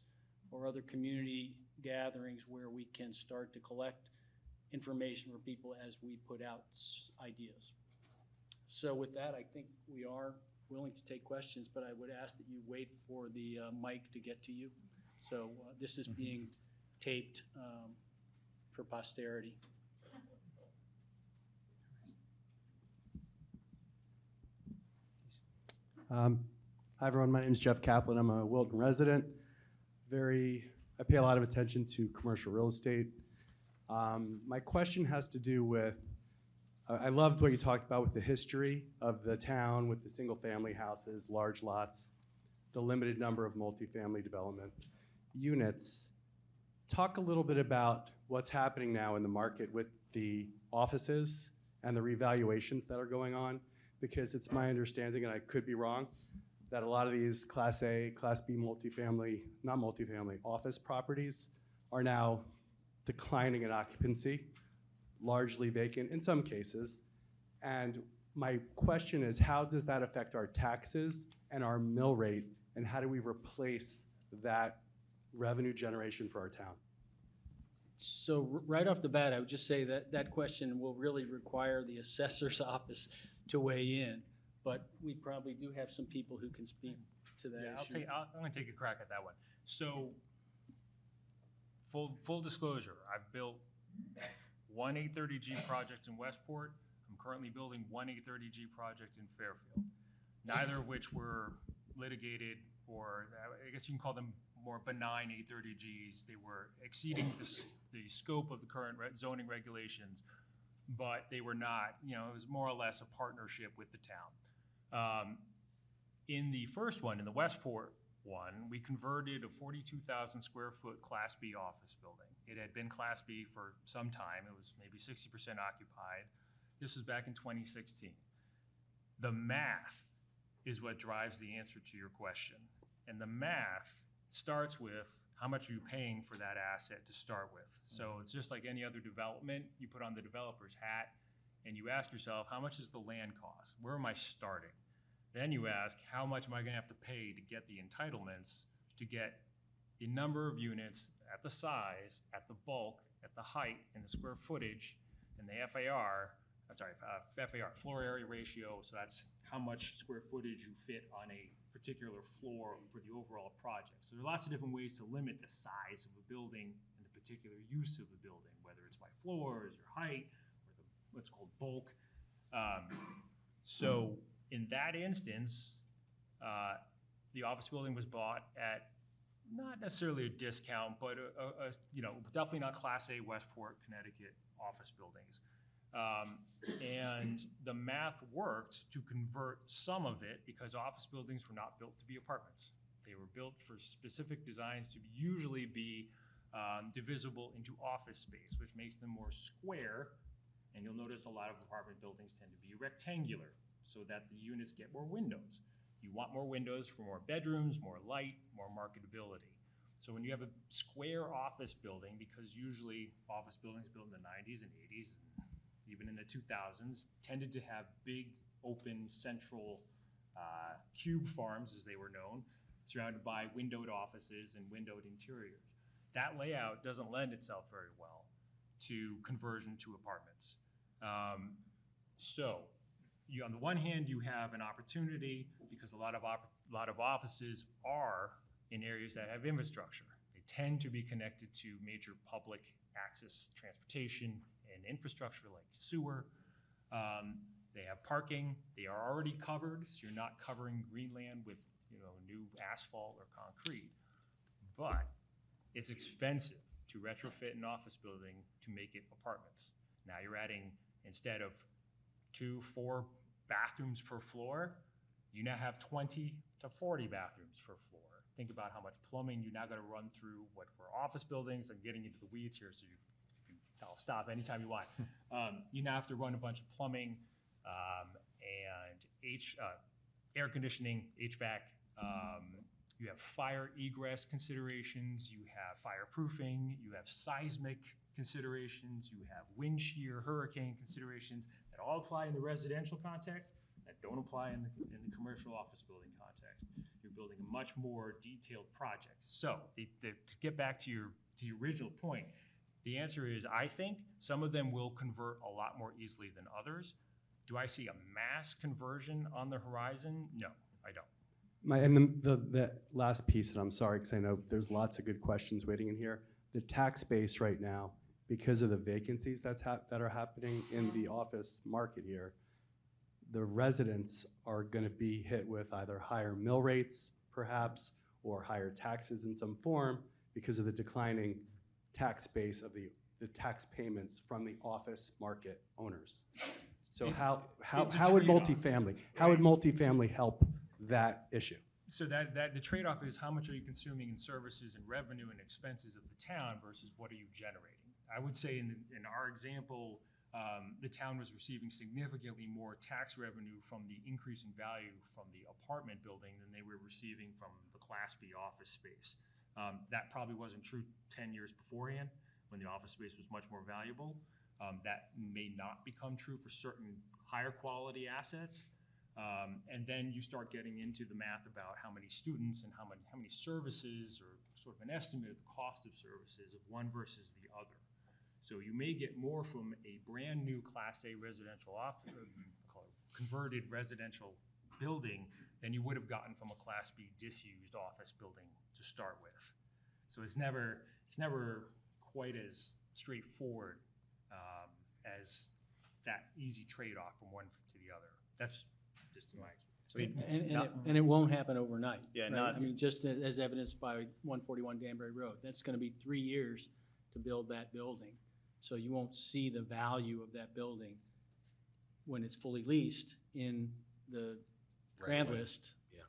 or other community gatherings where we can start to collect information from people as we put out ideas. So with that, I think we are willing to take questions, but I would ask that you wait for the mic to get to you. So this is being taped for posterity. Hi everyone, my name is Jeff Kaplan. I'm a Wilton resident. I pay a lot of attention to commercial real estate. My question has to do with, I loved what you talked about with the history of the town with the single family houses, large lots, the limited number of multifamily development units. Talk a little bit about what's happening now in the market with the offices and the revaluations that are going on, because it's my understanding, and I could be wrong, that a lot of these Class A, Class B multifamily, not multifamily, office properties are now declining in occupancy, largely vacant in some cases. And my question is, how does that affect our taxes and our mill rate, and how do we replace that revenue generation for our town? So right off the bat, I would just say that that question will really require the assessor's office to weigh in. But we probably do have some people who can speak to that issue. I'm gonna take a crack at that one. So, full disclosure, I've built one 830G project in Westport. I'm currently building one 830G project in Fairfield. Neither of which were litigated, or I guess you can call them more benign 830Gs. They were exceeding the scope of the current zoning regulations, but they were not, it was more or less a partnership with the town. In the first one, in the Westport one, we converted a 42,000 square foot Class B office building. It had been Class B for some time. It was maybe 60% occupied. This was back in 2016. The math is what drives the answer to your question. And the math starts with how much are you paying for that asset to start with. So it's just like any other development. You put on the developer's hat and you ask yourself, how much is the land cost? Where am I starting? Then you ask, how much am I gonna have to pay to get the entitlements, to get the number of units at the size, at the bulk, at the height, and the square footage, and the FAR, floor area ratio, so that's how much square footage you fit on a particular floor for the overall project. So there are lots of different ways to limit the size of a building and the particular use of the building, whether it's by floors or height or what's called bulk. So in that instance, the office building was bought at not necessarily a discount, but definitely not Class A Westport, Connecticut office buildings. And the math worked to convert some of it because office buildings were not built to be apartments. They were built for specific designs to usually be divisible into office space, which makes them more square. And you'll notice a lot of apartment buildings tend to be rectangular so that the units get more windows. You want more windows for more bedrooms, more light, more marketability. So when you have a square office building, because usually office buildings built in the 90s and 80s, even in the 2000s, tended to have big, open, central cube farms, as they were known, surrounded by windowed offices and windowed interiors. That layout doesn't lend itself very well to conversion to apartments. On the one hand, you have an opportunity because a lot of offices are in areas that have infrastructure. They tend to be connected to major public access transportation and infrastructure like sewer. They have parking. They are already covered, so you're not covering greenland with new asphalt or concrete. But it's expensive to retrofit an office building to make it apartments. Now you're adding, instead of 2-4 bathrooms per floor, you now have 20 to 40 bathrooms per floor. Think about how much plumbing you now got to run through what for office buildings. I'm getting into the weeds here, so I'll stop anytime you want. You now have to run a bunch of plumbing and air conditioning, HVAC. You have fire egress considerations. You have fireproofing. You have seismic considerations. You have wind shear, hurricane considerations that all apply in the residential context that don't apply in the commercial office building context. You're building a much more detailed project. So to get back to your original point, the answer is, I think some of them will convert a lot more easily than others. Do I see a mass conversion on the horizon? No, I don't. The last piece, and I'm sorry because I know there's lots of good questions waiting in here. The tax base right now, because of the vacancies that are happening in the office market here, the residents are going to be hit with either higher mill rates, perhaps, or higher taxes in some form because of the declining tax base of the tax payments from the office market owners. So how would multifamily help that issue? So that the trade-off is how much are you consuming in services and revenue and expenses of the town versus what are you generating? I would say in our example, the town was receiving significantly more tax revenue from the increase in value from the apartment building than they were receiving from the Class B office space. That probably wasn't true 10 years beforehand, when the office space was much more valuable. That may not become true for certain higher quality assets. And then you start getting into the math about how many students and how many services, or sort of an estimate of the cost of services of one versus the other. So you may get more from a brand new Class A residential office, converted residential building than you would have gotten from a Class B disused office building to start with. So it's never quite as straightforward as that easy trade-off from one to the other. That's just my experience. I mean, And it won't happen overnight. Yeah, right? not- I mean, just as evidenced by 141 Danbury Road, that's gonna be 3 years to build that building. So you won't see the value of that building when it's fully leased in the Right grand away. list Yeah.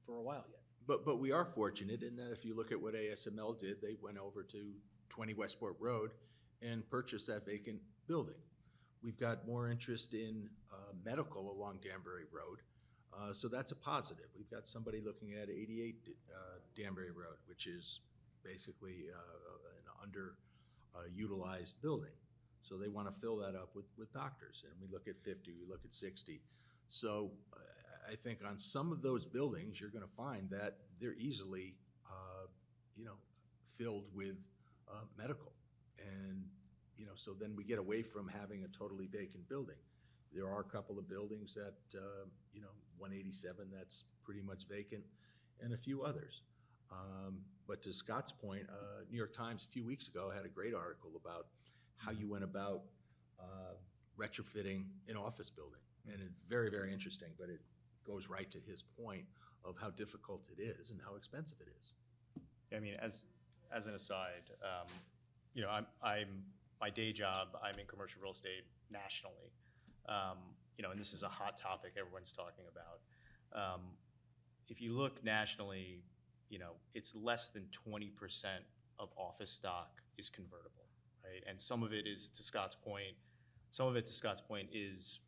for a while yet. But we are fortunate in that if you look at what ASML did, they went over to 20 Westport Road and purchased that vacant building. We've got more interest in medical along Danbury Road, so that's a positive. We've got somebody looking at 88 Danbury Road, which is basically an underutilized building. So they want to fill that up with doctors, and we look at 50, we look at 60. So I think on some of those buildings, you're going to find that they're easily, filled with medical. And, so then we get away from having a totally vacant building. There are a couple of buildings that, 187, that's pretty much vacant, and a few others. But to Scott's point, New York Times a few weeks ago had a great article about how you went about retrofitting an office building. And it's very, very interesting, but it goes right to his point of how difficult it is and how expensive it is. I mean, as an aside, I'm my day job, I'm in commercial real estate nationally. And this is a hot topic everyone's talking about. If you look nationally, it's less than 20% of office stock is convertible, right? And some of it is, to Scott's point, is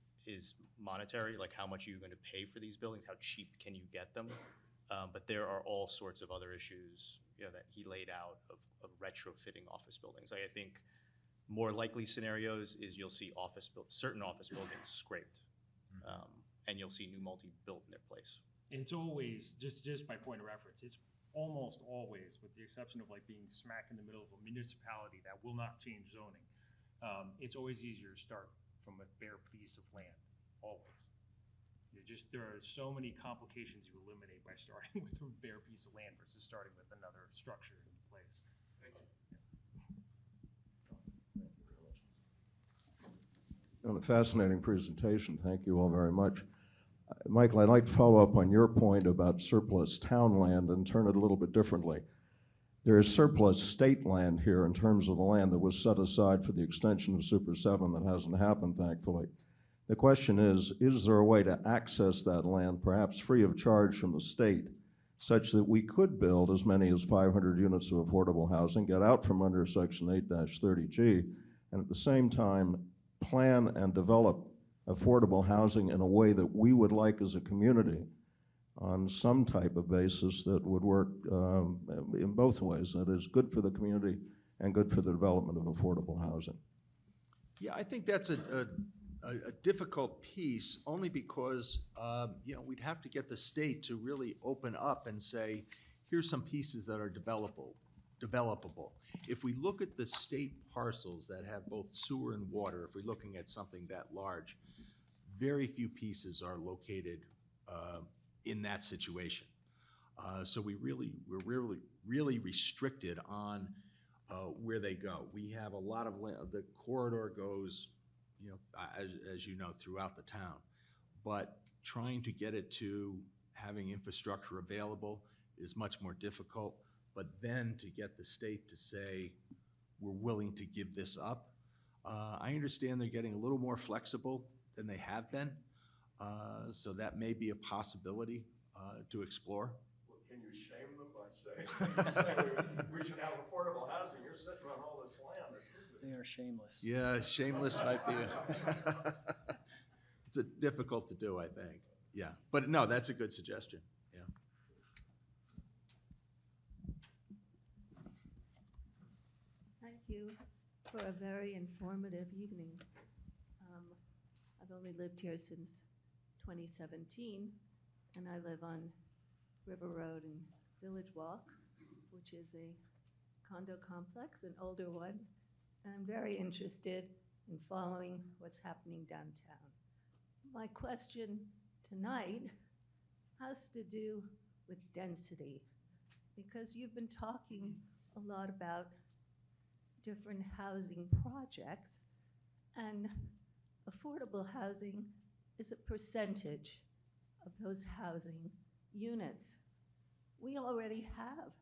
monetary, like how much are you going to pay for these buildings? How cheap can you get them? But there are all sorts of other issues, that he laid out of retrofitting office buildings. Like, I think more likely scenarios is you'll see certain office buildings scraped, and you'll see new multi built in their place. It's always, just by point of reference, it's almost always, with the exception of like being smack in the middle of a municipality that will not change zoning, it's always easier to start from a bare piece of land, always. There are so many complications you eliminate by starting with a bare piece of land versus starting with another structure in place. On a fascinating presentation. Thank you all very much. Michael, I'd like to follow up on your point about surplus town land and turn it a little bit differently. There is surplus state land here in terms of the land that was set aside for the extension of Super 7 that hasn't happened, thankfully. The question is there a way to access that land, perhaps free of charge from the state, such that we could build as many as 500 units of affordable housing, get out from under Section 8-30G, and at the same time plan and develop affordable housing in a way that we would like as a community on some type of basis that would work in both ways, that is good for the community and good for the development of affordable housing. Yeah, I think that's a difficult piece, only because, we'd have to get the state to really open up and say, here's some pieces that are developable. If we look at the state parcels that have both sewer and water, if we're looking at something that large, very few pieces are located in that situation. So we're really restricted on where they go. We have a lot of land. The corridor goes, as you know, throughout the town. But trying to get it to having infrastructure available is much more difficult. But then to get the state to say, we're willing to give this up, I understand they're getting a little more flexible than they have been. So that may be a possibility to explore. Well, can you shame them by saying we should have affordable housing? You're sitting on all this land. They are shameless. Yeah, shameless might be. It's difficult to do, I think. Yeah, but no, that's a good suggestion. Yeah. you for a very informative evening. I've only lived here since 2017, and I live on River Road and Village Walk, which is a condo complex, an older one. And I'm very interested in following what's happening downtown. My question tonight has to do with density, because you've been talking a lot about different housing projects, and affordable housing is a percentage of those housing units. We already have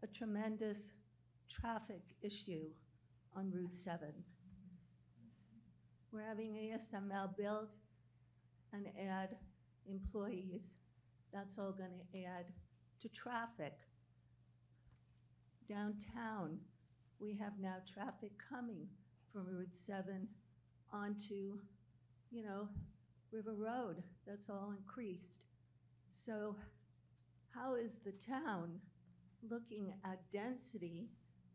a tremendous traffic issue on Route 7. We're having ASML build and add employees. That's all going to add to traffic. Downtown, we have now traffic coming from Route 7 onto, River Road. That's all increased. So how is the town looking at density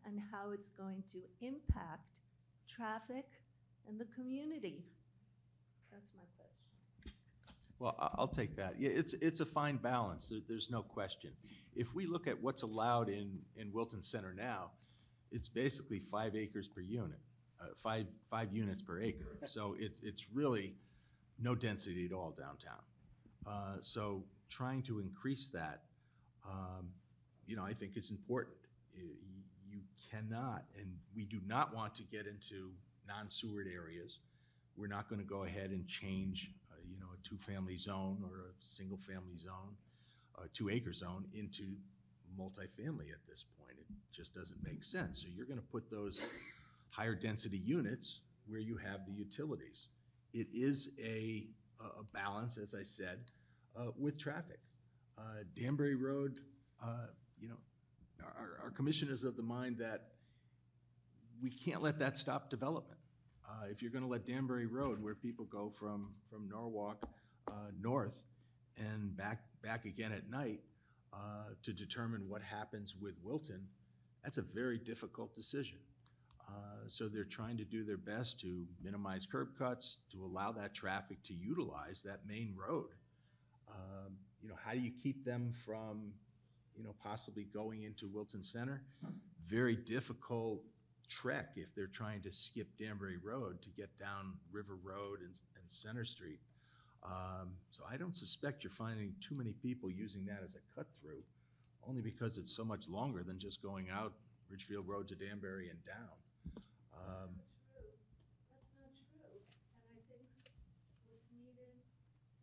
and how it's going to impact traffic and the community? That's my question. Well, I'll take that. Yeah, it's a fine balance. There's no question. If we look at what's allowed in Wilton Center now, it's basically 5 acres per unit, five units per acre. So it's really no density at all downtown. So trying to increase that, I think it's important. You cannot, and we do not want to get into non-sewered areas. We're not going to go ahead and change, a 2-family zone or a single-family zone, a 2-acre zone into multifamily at this point. It just doesn't make sense. So you're going to put those higher density units where you have the utilities. It is a balance, as I said, with traffic. Danbury Road, our commission is of the mind that we can't let that stop development. If you're going to let Danbury Road, where people go from Norwalk north and back again at night to determine what happens with Wilton, that's a very difficult decision. So they're trying to do their best to minimize curb cuts, to allow that traffic to utilize that main road. How do you keep them from, possibly going into Wilton Center? Very difficult trek if they're trying to skip Danbury Road to get down River Road and Center Street. So I don't suspect you're finding too many people using that as a cut-through, only because it's so much longer than just going out Ridgefield Road to Danbury and down. That's not true. And I think what's needed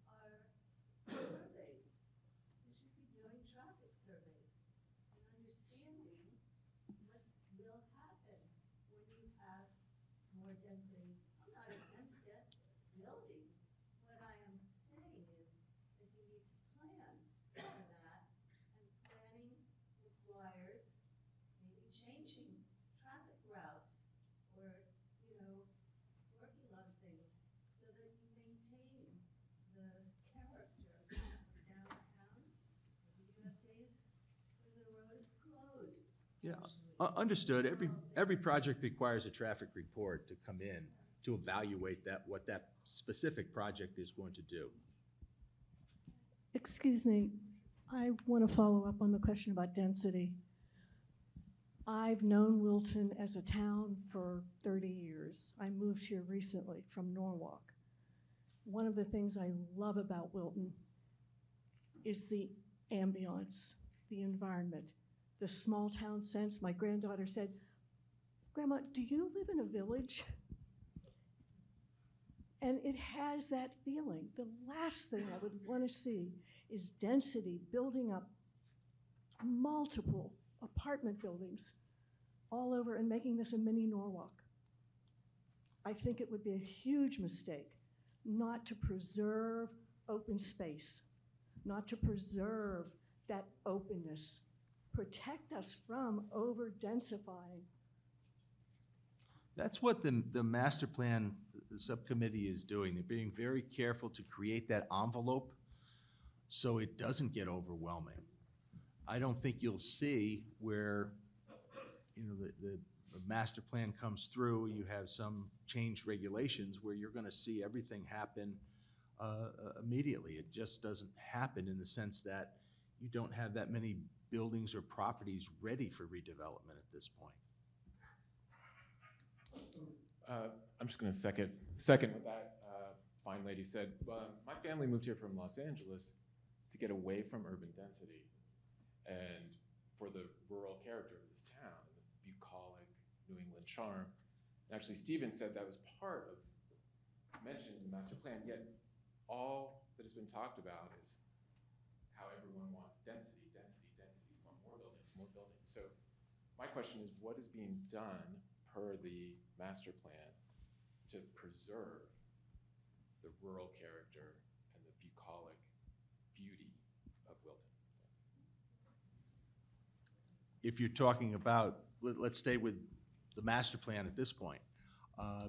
are surveys. We should be doing traffic surveys and understanding what will happen when you have more density. I'm not against it, building. What I am saying is that you need to plan for that, and planning requires maybe changing traffic routes or, working on things so that you maintain the character of downtown. Maybe you have days when the road is closed. Yeah, usually. understood. Every project requires a traffic report to come in to evaluate what that specific project is going to do. Excuse me, I want to follow up on the question about density. I've known Wilton as a town for 30 years. I moved here recently from Norwalk. One of the things I love about Wilton is the ambiance, the environment, the small town sense. My granddaughter said, "Grandma, do you live in a village?" And it has that feeling. The last thing I would want to see is density building up multiple apartment buildings all over and making this a mini Norwalk. I think it would be a huge mistake not to preserve open space, not to preserve that openness, protect us from over-densifying. That's what the master plan subcommittee is doing. They're being very careful to create that envelope so it doesn't get overwhelming. I don't think you'll see where the master plan comes through, you have some changed regulations where you're gonna see everything happen immediately. It just doesn't happen in the sense that you don't have that many buildings or properties ready for redevelopment at this point. I'm just going to second what that fine lady said. My family moved here from Los Angeles to get away from urban density and for the rural character of this town, the bucolic New England charm. And actually, Stephen said that was part of mentioned in the master plan, yet all that has been talked about is how everyone wants density, density, density, more buildings, more buildings. So my question is, what is being done per the master plan to preserve the rural character and the bucolic beauty of Wilton? If you're talking about, let's stay with the master plan at this point,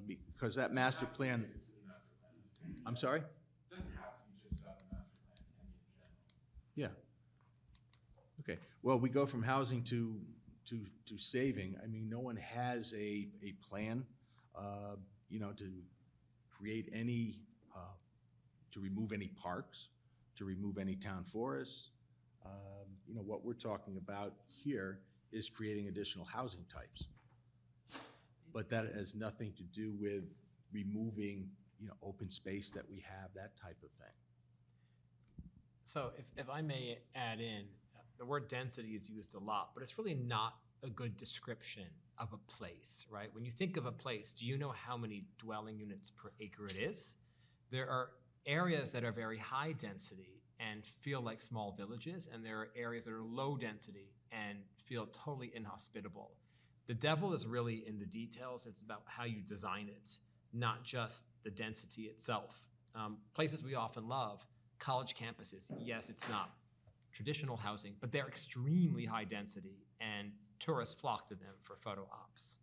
because that master plan, I'm sorry? It doesn't have to be just about the master plan, it can be in general. Yeah. Okay, well, we go from housing to saving. I mean, no one has a plan, to create any, to remove any parks, to remove any town forests. What we're talking about here is creating additional housing types. But that has nothing to do with removing, open space that we have, that type of thing. So if I may add in, the word density is used a lot, but it's really not a good description of a place, right? When you think of a place, do you know how many dwelling units per acre it is? There are areas that are very high density and feel like small villages, and there are areas that are low density and feel totally inhospitable. The devil is really in the details. It's about how you design it, not just the density itself. Places we often love, college campuses, yes, it's not traditional housing, but they're extremely high density and tourists flock to them for photo ops.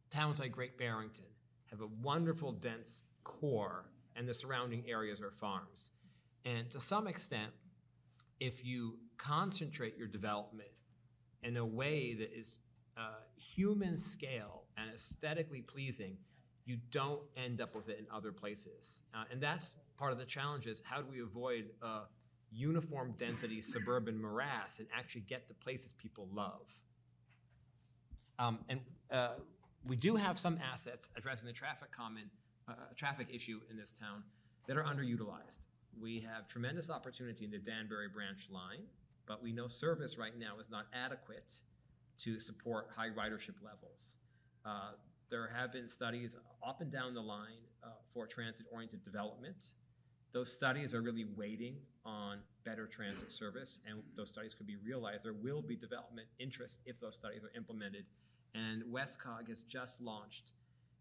Towns like Great Barrington have a wonderful dense core and the surrounding areas are farms. And to some extent, if you concentrate your development in a way that is human scale and aesthetically pleasing, you don't end up with it in other places. And that's part of the challenge is how do we avoid uniform density suburban morass and actually get to places people love. We do have some assets addressing the traffic issue in this town that are underutilized. We have tremendous opportunity in the Danbury branch line, but we know service right now is not adequate to support high ridership levels. There have been studies up and down the line for transit-oriented development. Those studies are really waiting on better transit service, and those studies could be realized. There will be development interest if those studies are implemented. And WestCog has just launched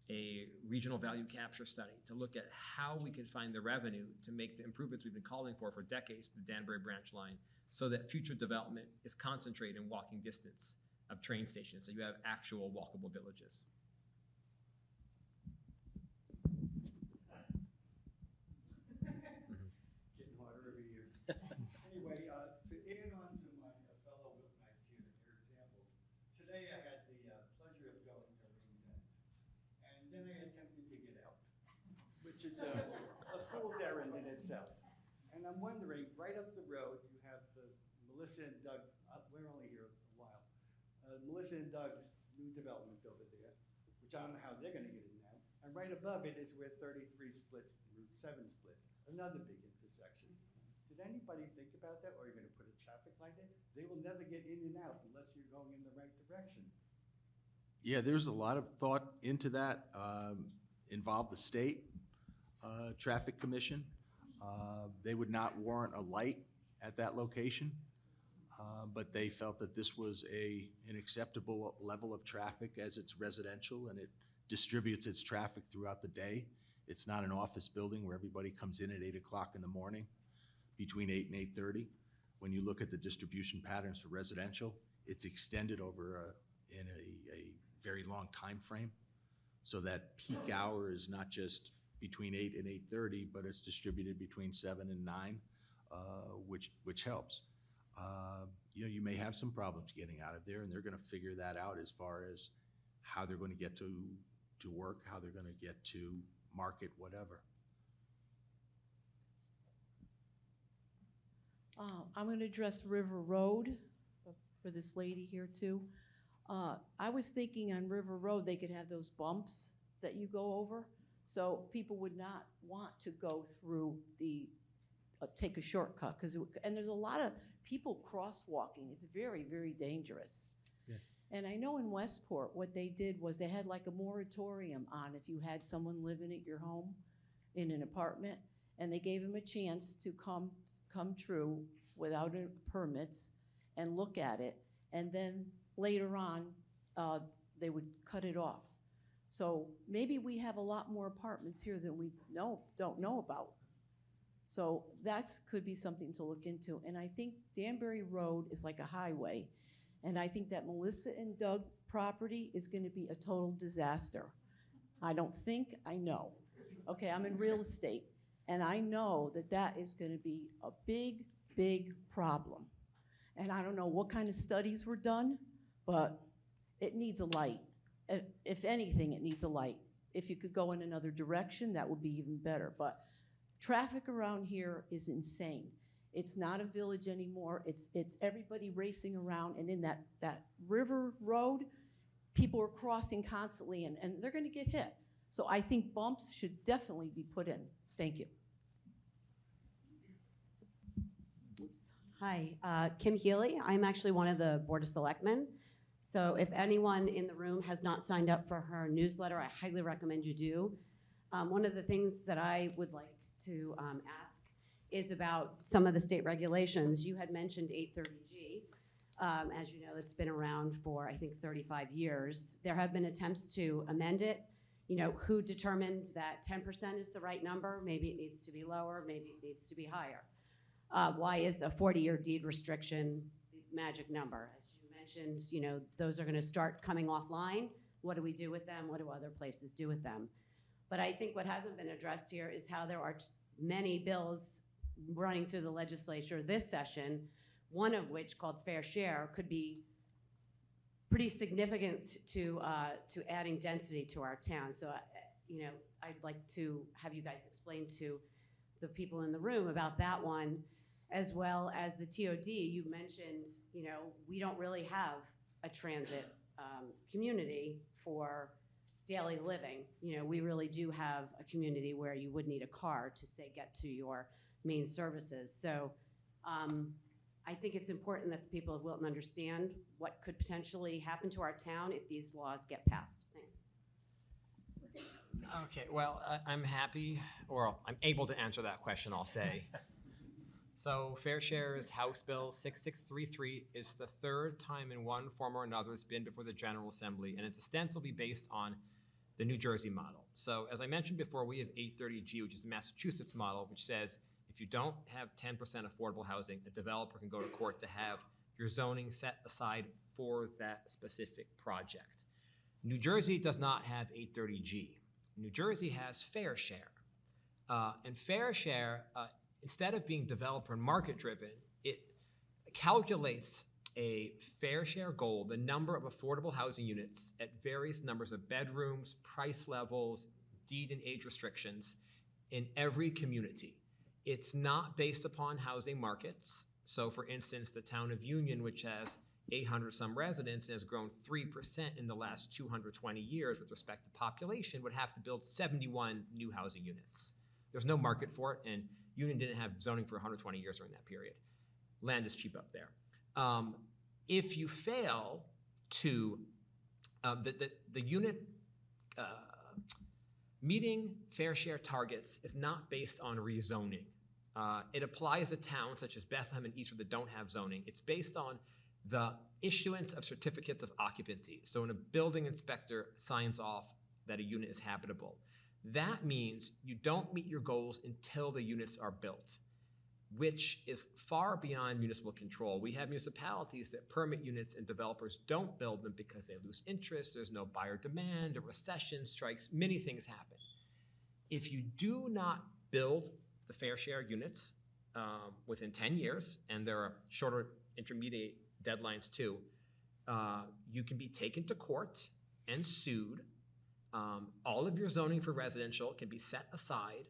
a regional value capture study to look at how we can find the revenue to make the improvements we've been calling for decades to the Danbury branch line so that future development is concentrated in walking distance of train stations, so you have actual walkable villages. Getting harder every year. Anyway, to add on to my fellow Wiltonites here, your example, today I had the pleasure of going to Wrinn's End, and then I attempted to get out, which is a fool's errand in itself. And I'm wondering, right up the road, you have Melissa and Doug, we're only here a while, Melissa and Doug's new development over there, which I don't know how they're gonna get in now. And right above it is where 33 splits, Route 7 splits, another big intersection. Did anybody think about that, or are you gonna put a traffic light there? They will never get in and out unless you're going in the right direction. Yeah, there's a lot of thought into that, involved the state traffic commission. They would not warrant a light at that location, but they felt that this was an acceptable level of traffic as it's residential and it distributes its traffic throughout the day. It's not an office building where everybody comes in at 8 o'clock in the morning, between 8 and 8:30. When you look at the distribution patterns for residential, it's extended over in a very long time frame. So that peak hour is not just between 8 and 8:30, but it's distributed between 7 and 9, which helps. you may have some problems getting out of there, and they're going to figure that out as far as how they're going to get to work, how they're going to get to market, whatever. I'm going to address River Road for this lady here too. I was thinking on River Road, they could have those bumps that you go over. So people would not want to go through take a shortcut, and there's a lot of people crosswalking. It's very, very dangerous. Yeah. And I know in Westport, what they did was they had like a moratorium on if you had someone living at your home in an apartment, and they gave them a chance to come through without permits and look at it. And then later on, they would cut it off. So maybe we have a lot more apartments here than we don't know about. So that could be something to look into. And I think Danbury Road is like a highway. And I think that Melissa and Doug property is gonna be a total disaster. I don't think, I know. Okay, I'm in real estate. And I know that is gonna be a big, big problem. And I don't know what kind of studies were done, but it needs a light. If anything, it needs a light. If you could go in another direction, that would be even better. But traffic around here is insane. It's not a village anymore. It's everybody racing around, and in that river road, people are crossing constantly, and they're gonna get hit. So I think bumps should definitely be put in. Thank you. Oops. Hi, Kim Healy. I'm actually one of the Board of Selectmen. So if anyone in the room has not signed up for her newsletter, I highly recommend you do. One of the things that I would like to ask is about some of the state regulations. You had mentioned 830G. As you know, it's been around for, I think, 35 years. There have been attempts to amend it. You know, who determined that 10% is the right number? Maybe it needs to be lower, maybe it needs to be higher. Why is a 40-year deed restriction the magic number? As you mentioned, you know, those are gonna start coming offline. What do we do with them? What do other places do with them? But I think what hasn't been addressed here is how there are many bills running through the legislature this session, one of which, called Fair Share, could be pretty significant to adding density to our town. So, you know, I'd like to have you guys explain to the people in the room about that one, as well as the TOD. You mentioned, you know, we don't really have a transit community for daily living. You know, we really do have a community where you would need a car to, say, get to your main services. So I think it's important that the people of Wilton understand what could potentially happen to our town if these laws get passed. Thanks. Okay, well, I'm happy, or I'm able to answer that question, I'll say. So Fair Share's House Bill 6633 is the third time in one form or another it's been before the General Assembly, and it's ostensibly based on the New Jersey model. So as I mentioned before, we have 830G, which is the Massachusetts model, which says if you don't have 10% affordable housing, a developer can go to court to have your zoning set aside for that specific project. New Jersey does not have 830G. New Jersey has Fair Share. And Fair Share, instead of being developer and market driven, it calculates a fair share goal, the number of affordable housing units at various numbers of bedrooms, price levels, deed and age restrictions in every community. It's not based upon housing markets. So for instance, the town of Union, which has 800 some residents and has grown 3% in the last 220 years with respect to population, would have to build 71 new housing units. There's no market for it, and Union didn't have zoning for 120 years during that period. Land is cheap up there. If you fail to, the unit meeting fair share targets is not based on rezoning. It applies to towns such as Bethlehem and Eastwood that don't have zoning. It's based on the issuance of certificates of occupancy. So when a building inspector signs off that a unit is habitable, that means you don't meet your goals until the units are built, which is far beyond municipal control. We have municipalities that permit units and developers don't build them because they lose interest, there's no buyer demand, a recession strikes, many things happen. If you do not build the fair share units within 10 years, and there are shorter intermediate deadlines too, you can be taken to court and sued. All of your zoning for residential can be set aside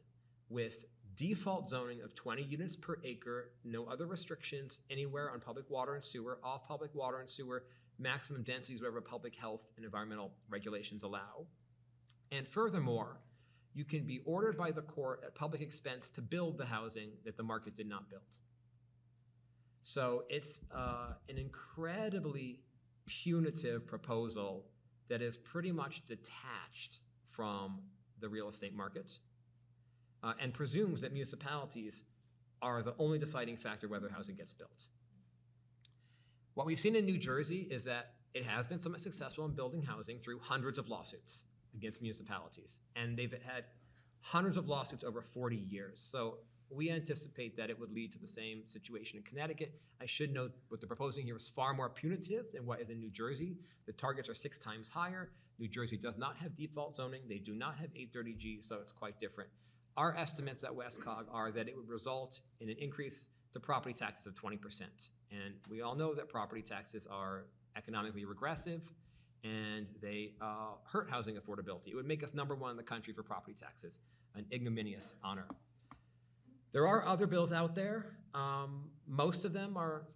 with default zoning of 20 units per acre, no other restrictions anywhere on public water and sewer, all public water and sewer, maximum densities wherever public health and environmental regulations allow. And furthermore, you can be ordered by the court at public expense to build the housing that the market did not build. So it's an incredibly punitive proposal that is pretty much detached from the real estate market and presumes that municipalities are the only deciding factor whether housing gets built. What we've seen in New Jersey is that it has been somewhat successful in building housing through hundreds of lawsuits against municipalities. And they've had hundreds of lawsuits over 40 years. So we anticipate that it would lead to the same situation in Connecticut. I should note what they're proposing here is far more punitive than what is in New Jersey. The targets are 6 times higher. New Jersey does not have default zoning. They do not have 830G, so it's quite different. Our estimates at WestCog are that it would result in an increase to property taxes of 20%. And we all know that property taxes are economically regressive and they hurt housing affordability. It would make us #1 in the country for property taxes, an ignominious honor. There are other bills out there. Most of them are,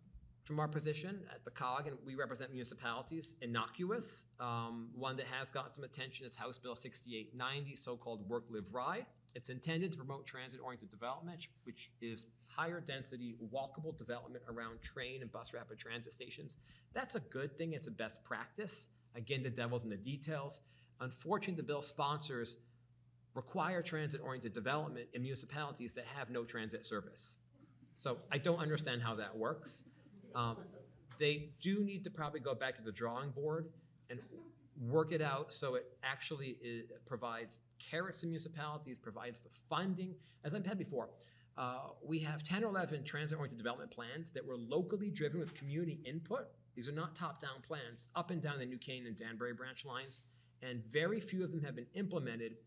from our position at the COG, and we represent municipalities, innocuous. One that has gotten some attention is House Bill 6890, so-called Work, Live, Ride. It's intended to promote transit-oriented development, which is higher density, walkable development around train and bus rapid transit stations. That's a good thing. It's a best practice. Again, the devil's in the details. Unfortunately, the bill sponsors require transit-oriented development in municipalities that have no transit service. So I don't understand how that works. They do need to probably go back to the drawing board and work it out so it actually provides carrots to municipalities, provides the funding. As I've had before, we have 10 or 11 transit-oriented development plans that were locally driven with community input. These are not top-down plans, up and down the New Canaan and Danbury branch lines, and very few of them have been implemented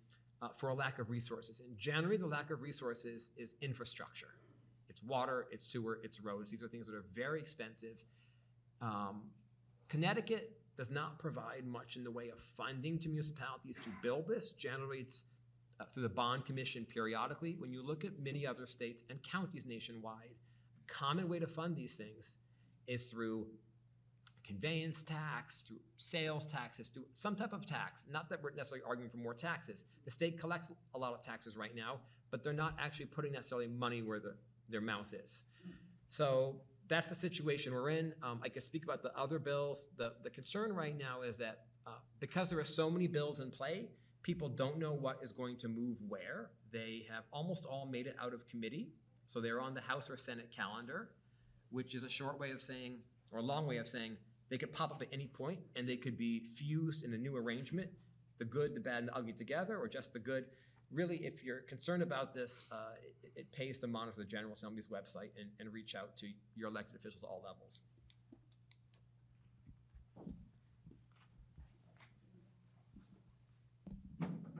for a lack of resources. And generally, the lack of resources is infrastructure. It's water, it's sewer, it's roads. These are things that are very expensive. Connecticut does not provide much in the way of funding to municipalities to build this. Generally, it's through the bond commission periodically. When you look at many other states and counties nationwide, a common way to fund these things is through conveyance tax, through sales taxes, through some type of tax. Not that we're necessarily arguing for more taxes. The state collects a lot of taxes right now, but they're not actually putting necessarily money where their mouth is. So that's the situation we're in. I could speak about the other bills. The concern right now is that because there are so many bills in play, people don't know what is going to move where. They have almost all made it out of committee. So they're on the House or Senate calendar, which is a short way of saying, or a long way of saying, they could pop up at any point and they could be fused in a new arrangement, the good, the bad, and the ugly together, or just the good. Really, if you're concerned about this, it pays to monitor the General Assembly's website and reach out to your elected officials at all levels.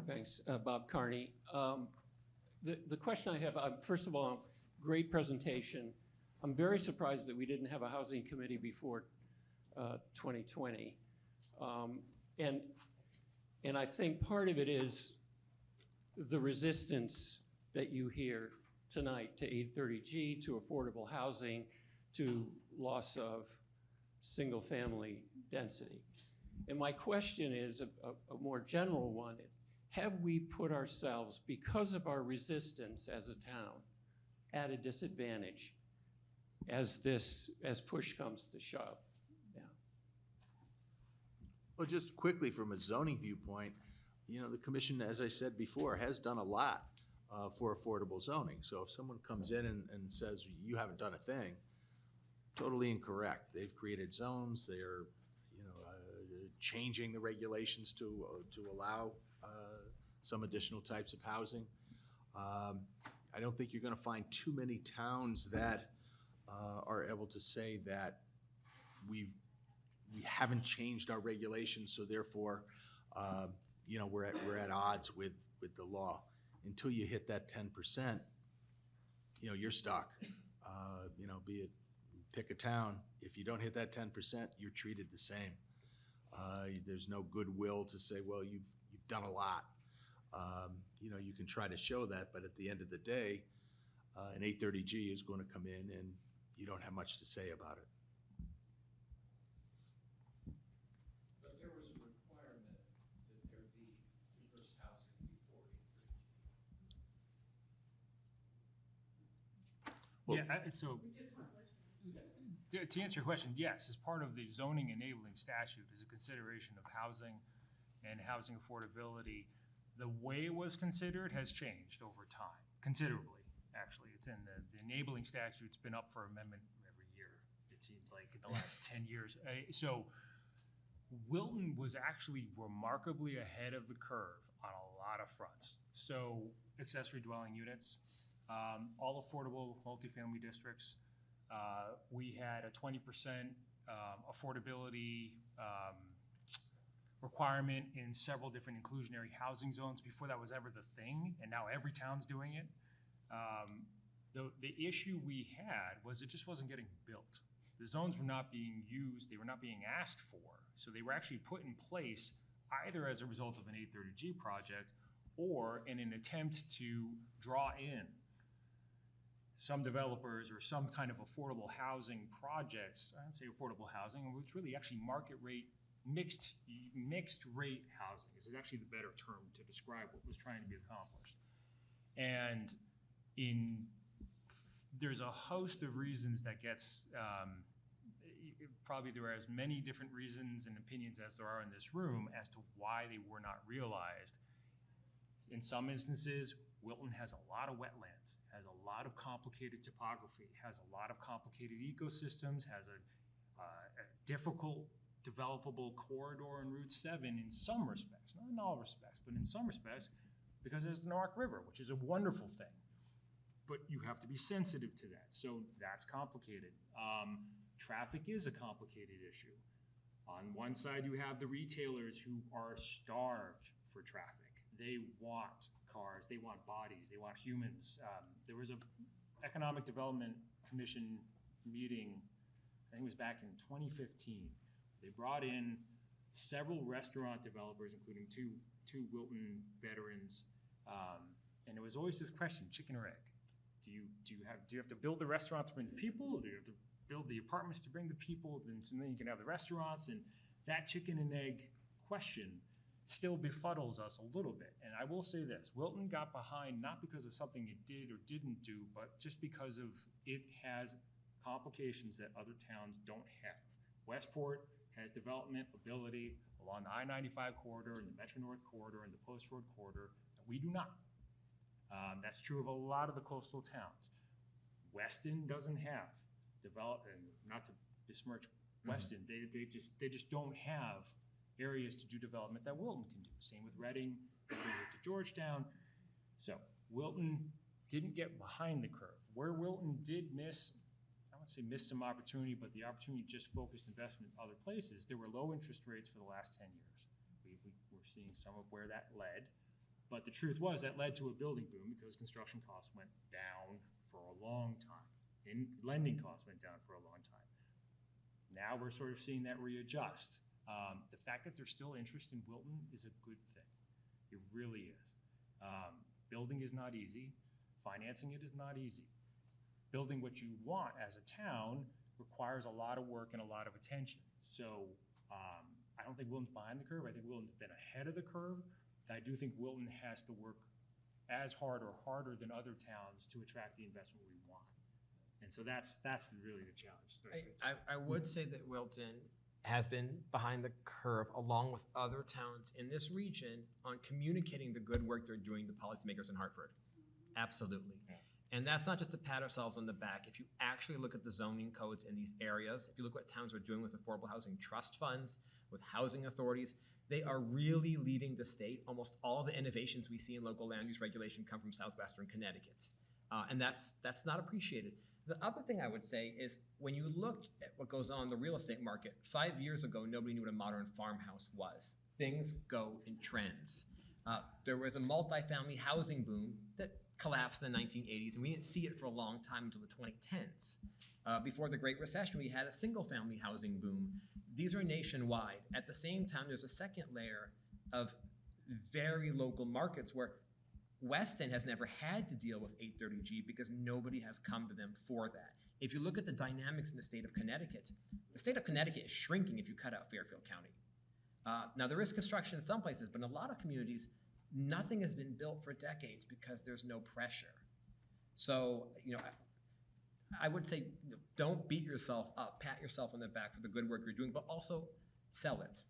Thanks, Bob Carney. The question I have, first of all, great presentation. I'm very surprised that we didn't have a housing committee before 2020. And I think part of it is the resistance that you hear tonight to 830G, to affordable housing, to loss of single-family density. And my question is a more general one. Have we put ourselves, because of our resistance as a town, at a disadvantage as push comes to shove? Yeah. Well, just quickly from a zoning viewpoint, you know, the commission, as I said before, has done a lot for affordable zoning. So if someone comes in and says, you haven't done a thing, totally incorrect. They've created zones. They're, changing the regulations to allow some additional types of housing. I don't think you're going to find too many towns that are able to say that we haven't changed our regulations, so therefore, we're at odds with the law. Until you hit that 10%, you're stuck. Be it pick a town, if you don't hit that 10%, you're treated the same. There's no goodwill to say, well, you've done a lot. You know, you can try to show that, but at the end of the day, an 830G is going to come in and you don't have much to say about it. But there was a requirement that there be diverse housing before 830G. Well- Yeah, so to answer your question, yes, as part of the zoning enabling statute is a consideration of housing and housing affordability. The way it was considered has changed over time, considerably, actually. It's in the enabling statute's been up for amendment every year, it seems like, in the last 10 years. So Wilton was actually remarkably ahead of the curve on a lot of fronts. So accessory dwelling units, all affordable multifamily districts. We had a 20% affordability requirement in several different inclusionary housing zones before that was ever the thing, and now every town's doing it. The issue we had was it just wasn't getting built. The zones were not being used, they were not being asked for, so they were actually put in place either as a result of an 830G project or in an attempt to draw in some developers or some kind of affordable housing projects. I don't say affordable housing, it's really actually market rate, mixed rate housing is actually the better term to describe what was trying to be accomplished. And there's a host of reasons that gets, probably there are as many different reasons and opinions as there are in this room as to why they were not realized. In some instances, Wilton has a lot of wetlands, has a lot of complicated topography, has a lot of complicated ecosystems, has a difficult developable corridor in Route 7 in some respects, not in all respects, but in some respects, because there's the Newark River, which is a wonderful thing. But you have to be sensitive to that, so that's complicated. Traffic is a complicated issue. On one side, you have the retailers who are starved for traffic. They want cars, they want bodies, they want humans. There was an Economic Development Commission meeting, I think it was back in 2015. They brought in several restaurant developers, including two Wilton veterans, and it was always this question: chicken or egg? Do you have to build the restaurant to bring the people? Or do you have to build the apartments to bring the people? Then you can have the restaurants, and that chicken and egg question still befuddles us a little bit. And I will say this: Wilton got behind not because of something it did or didn't do, but just because of it has complications that other towns don't have. Westport has development ability along the I-95 corridor and the Metro North corridor and the Post Road corridor that we do not. That's true of a lot of the coastal towns. Weston doesn't have and not to besmirch Weston, they just don't have areas to do development that Wilton can do. Same with Reading, same with Georgetown. So Wilton didn't get behind the curve. Where Wilton did miss, I wouldn't say miss some opportunity, but the opportunity just focused investment in other places. There were low interest rates for the last 10 years. We're seeing some of where that led. But the truth was that led to a building boom because construction costs went down for a long time. And lending costs went down for a long time. Now we're sort of seeing that readjust. The fact that there's still interest in Wilton is a good thing. It really is. Building is not easy. Financing it is not easy. Building what you want as a town requires a lot of work and a lot of attention. So I don't think Wilton's behind the curve. I think Wilton's been ahead of the curve. I do think Wilton has to work as hard or harder than other towns to attract the investment we want. And so that's really the challenge. I would say that Wilton has been behind the curve along with other towns in this region on communicating the good work they're doing to policymakers in Hartford. Absolutely. And that's not just to pat ourselves on the back. If you actually look at the zoning codes in these areas, if you look what towns are doing with affordable housing trust funds, with housing authorities, they are really leading the state. Almost all the innovations we see in local land use regulation come from southwestern Connecticut. And that's not appreciated. The other thing I would say is when you look at what goes on in the real estate market, 5 years ago, nobody knew what a modern farmhouse was. Things go in trends. There was a multifamily housing boom that collapsed in the 1980s, and we didn't see it for a long time until the 2010s. Before the Great Recession, we had a single-family housing boom. These are nationwide. At the same time, there's a second layer of very local markets where Weston has never had to deal with 830G because nobody has come to them for that. If you look at the dynamics in the state of Connecticut, the state of Connecticut is shrinking if you cut out Fairfield County. Now, there is construction in some places, but in a lot of communities, nothing has been built for decades because there's no pressure. So, I would say, don't beat yourself up, pat yourself on the back for the good work you're doing, but also sell it.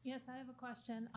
Yes, I have a question.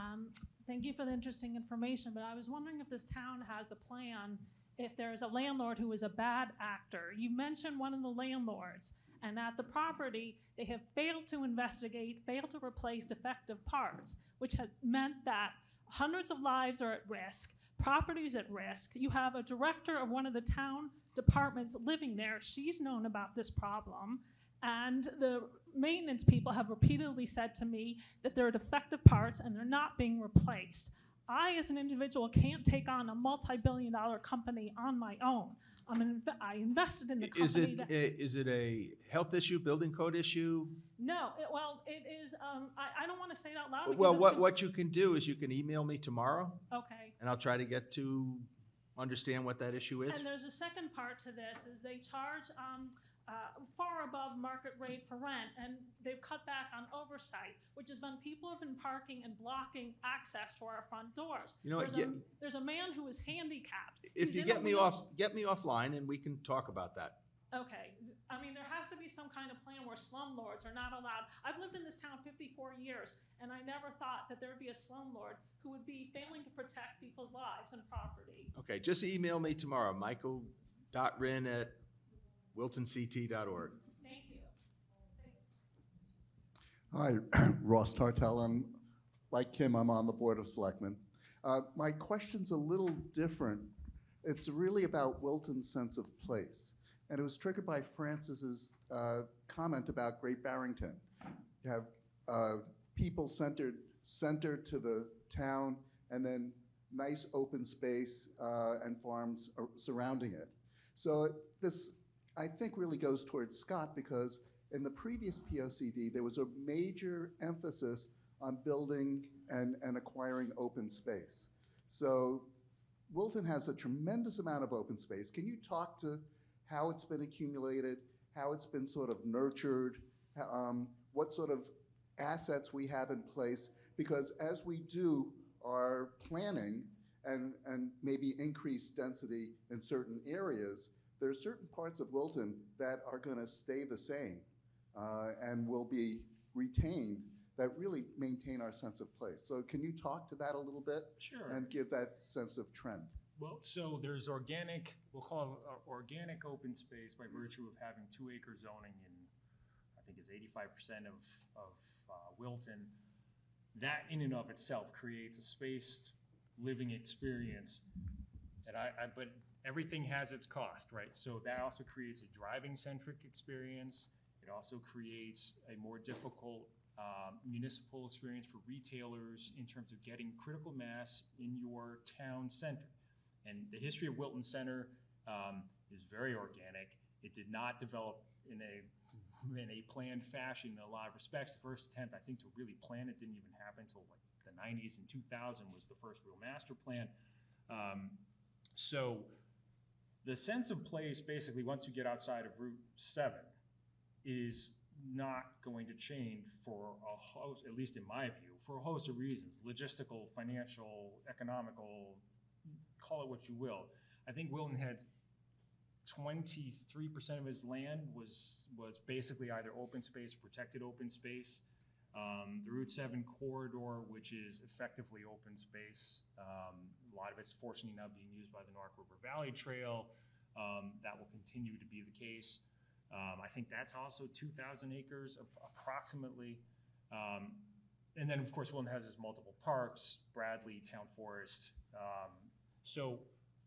Thank you for the interesting information, but I was wondering if this town has a plan if there's a landlord who is a bad actor. You mentioned one of the landlords, and at the property, they have failed to investigate, failed to replace defective parts, which has meant that hundreds of lives are at risk, properties at risk. You have a director of one of the town departments living there. She's known about this problem. And the maintenance people have repeatedly said to me that there are defective parts and they're not being replaced. I, as an individual, can't take on a multi-billion-dollar company on my own. I invested in the company. Is it a health issue, building code issue? No, it is, I don't want to say it out loud. Well, what you can do is you can email me tomorrow. Okay. And I'll try to get to understand what that issue is. And there's a second part to this, is they charge far above market rate for rent, and they've cut back on oversight, which has been people have been parking and blocking access to our front doors. You know what? There's a man who is handicapped. If you get me offline, and we can talk about that. Okay, there has to be some kind of plan where slumlords are not allowed. I've lived in this town 54 years, and I never thought that there would be a slumlord who would be failing to protect people's lives and property. Okay, just email me tomorrow, michael.wrinn@wiltonct.org. Thank you. Hi, Ross Tartell. Like Kim, I'm on the Board of Selectmen. My question's a little different. It's really about Wilton's sense of place. And it was triggered by Francis's comment about Great Barrington. You have people centered to the town, and then nice open space and farms surrounding it. So this, I think, really goes towards Scott, because in the previous POCD, there was a major emphasis on building and acquiring open space. So Wilton has a tremendous amount of open space. Can you talk to how it's been accumulated, how it's been sort of nurtured, what sort of assets we have in place? Because as we do our planning and maybe increase density in certain areas, there are certain parts of Wilton that are going to stay the same and will be retained, that really maintain our sense of place. So can you talk to that a little bit? Sure. And give that sense of trend? Well, so there's organic, we'll call it organic open space by virtue of having 2-acre zoning in, I think it's 85% of Wilton. That in and of itself creates a spaced living experience. And but everything has its cost, right? So that also creates a driving-centric experience. It also creates a more difficult municipal experience for retailers in terms of getting critical mass in your town center. And the history of Wilton Center is very organic. It did not develop in a planned fashion in a lot of respects. The first attempt, I think, to really plan it didn't even happen until like the 90s, and 2000 was the first real master plan. So the sense of place, basically, once you get outside of Route 7, is not going to change for a host, at least in my view, for a host of reasons: logistical, financial, economical, call it what you will. I think Wilton had 23% of his land was basically either open space or protected open space. The Route 7 corridor, which is effectively open space, a lot of it's fortunately now being used by the North River Valley Trail. That will continue to be the case. I think that's also 2,000 acres approximately. And then, of course, Wilton has his multiple parks, Bradley, Town Forest. So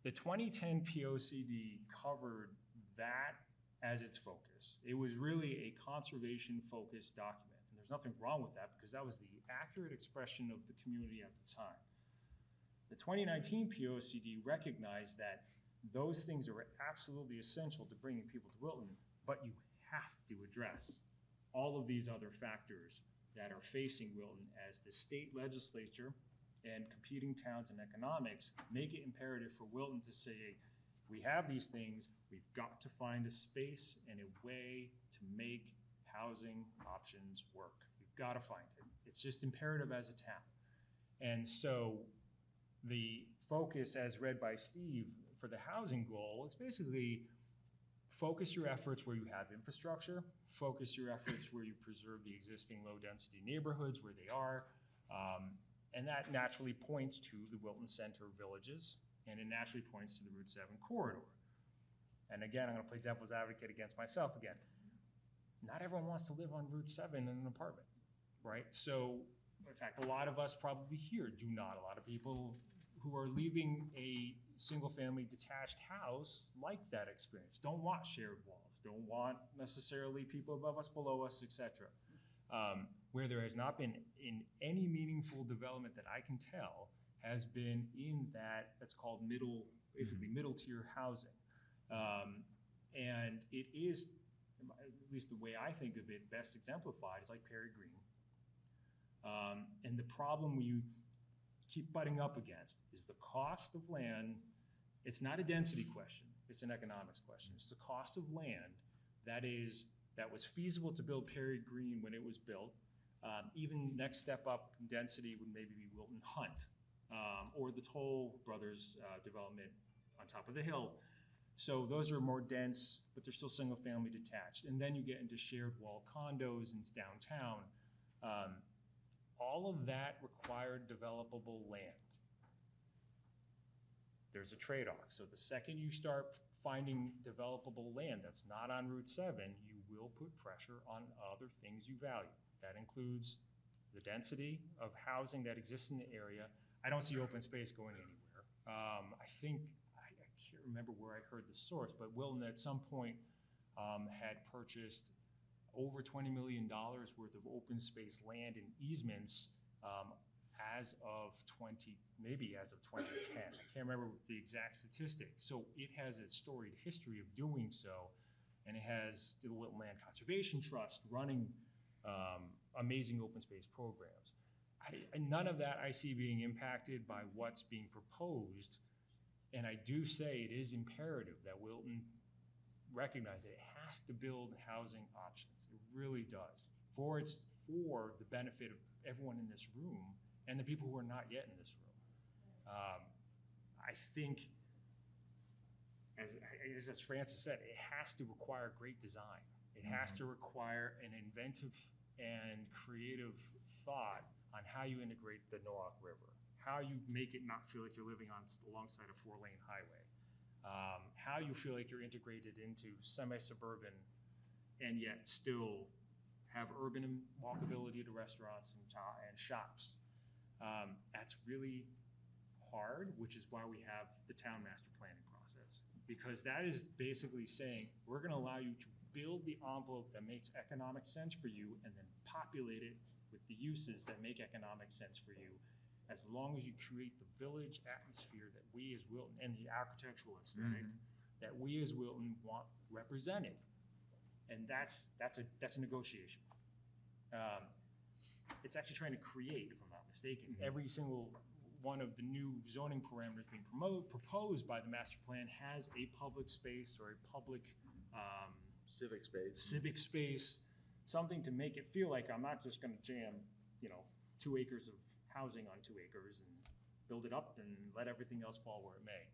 the 2010 POCD covered that as its focus. It was really a conservation-focused document. And there's nothing wrong with that, because that was the accurate expression of the community at the time. The 2019 POCD recognized that Those things are absolutely essential to bringing people to Wilton, but you have to address all of these other factors that are facing Wilton as the state legislature and competing towns and economics make it imperative for Wilton to say, we have these things, we've got to find a space and a way to make housing options work. We've got to find it. It's just imperative as a town. And so the focus, as read by Steve, for the housing goal is basically focus your efforts where you have infrastructure, focus your efforts where you preserve the existing low-density neighborhoods where they are, and that naturally points to the Wilton Center villages, and it naturally points to the Route 7 corridor. And again, I'm gonna play devil's advocate against myself again. Not everyone wants to live on Route 7 in an apartment, right? So, in fact, a lot of us probably here do not. A lot of people who are leaving a single-family detached house like that experience, don't want shared walls, don't want necessarily people above us, below us, etc. Where there has not been in any meaningful development that I can tell has been in that's called basically middle tier housing. And it is, at least the way I think of it, best exemplified is like Perry Green. And the problem we keep butting up against is the cost of land. It's not a density question, it's an economics question. It's the cost of land that was feasible to build Perry Green when it was built. Even next step up in density would maybe be Wilton Hunt, or the Toll Brothers development on top of the hill. So those are more dense, but they're still single family detached. And then you get into shared wall condos in downtown. All of that required developable land. There's a trade-off. So the second you start finding developable land that's not on Route 7, you will put pressure on other things you value. That includes the density of housing that exists in the area. I don't see open space going anywhere. I think, I can't remember where I heard the source, but Wilton at some point had purchased over $20 million worth of open space land and easements as of 2010. I can't remember the exact statistics. So it has a storied history of doing so, and it has the Wilton Land Conservation Trust running amazing open space programs. None of that I see being impacted by what's being proposed, and I do say it is imperative that Wilton recognize that it has to build housing options. It really does, for the benefit of everyone in this room and the people who are not yet in this room. I think, as Francis said, it has to require great design. It has to require an inventive and creative thought on how you integrate the Noak River, how you make it not feel like you're living alongside a 4-lane highway, how you feel like you're integrated into semi-suburban and yet still have urban walkability to restaurants and shops. That's really hard, which is why we have the town master planning process, because that is basically saying, we're gonna allow you to build the envelope that makes economic sense for you and then populate it with the uses that make economic sense for you, as long as you create the village atmosphere that we as Wilton, and the architectural aesthetic that we as Wilton want represented. And that's a negotiation. It's actually trying to create, if I'm not mistaken, every single one of the new zoning parameters being proposed by the master plan has a public space or a public civic space, something to make it feel like I'm not just gonna jam, 2 acres of housing on 2 acres and build it up and let everything else fall where it may.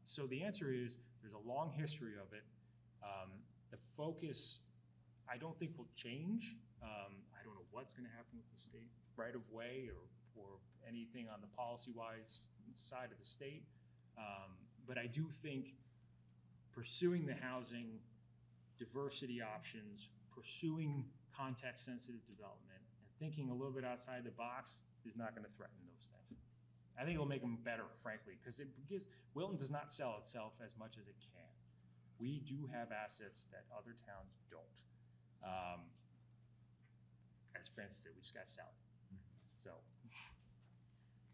So the answer is, there's a long history of it. The focus, I don't think will change. I don't know what's gonna happen with the state right-of-way or anything on the policy-wise side of the state. But I do think pursuing the housing, diversity options, pursuing context-sensitive development, and thinking a little bit outside the box is not gonna threaten those things. I think it'll make them better, frankly, because Wilton does not sell itself as much as it can. We do have assets that other towns don't. As Francis said, we just gotta sell it. So.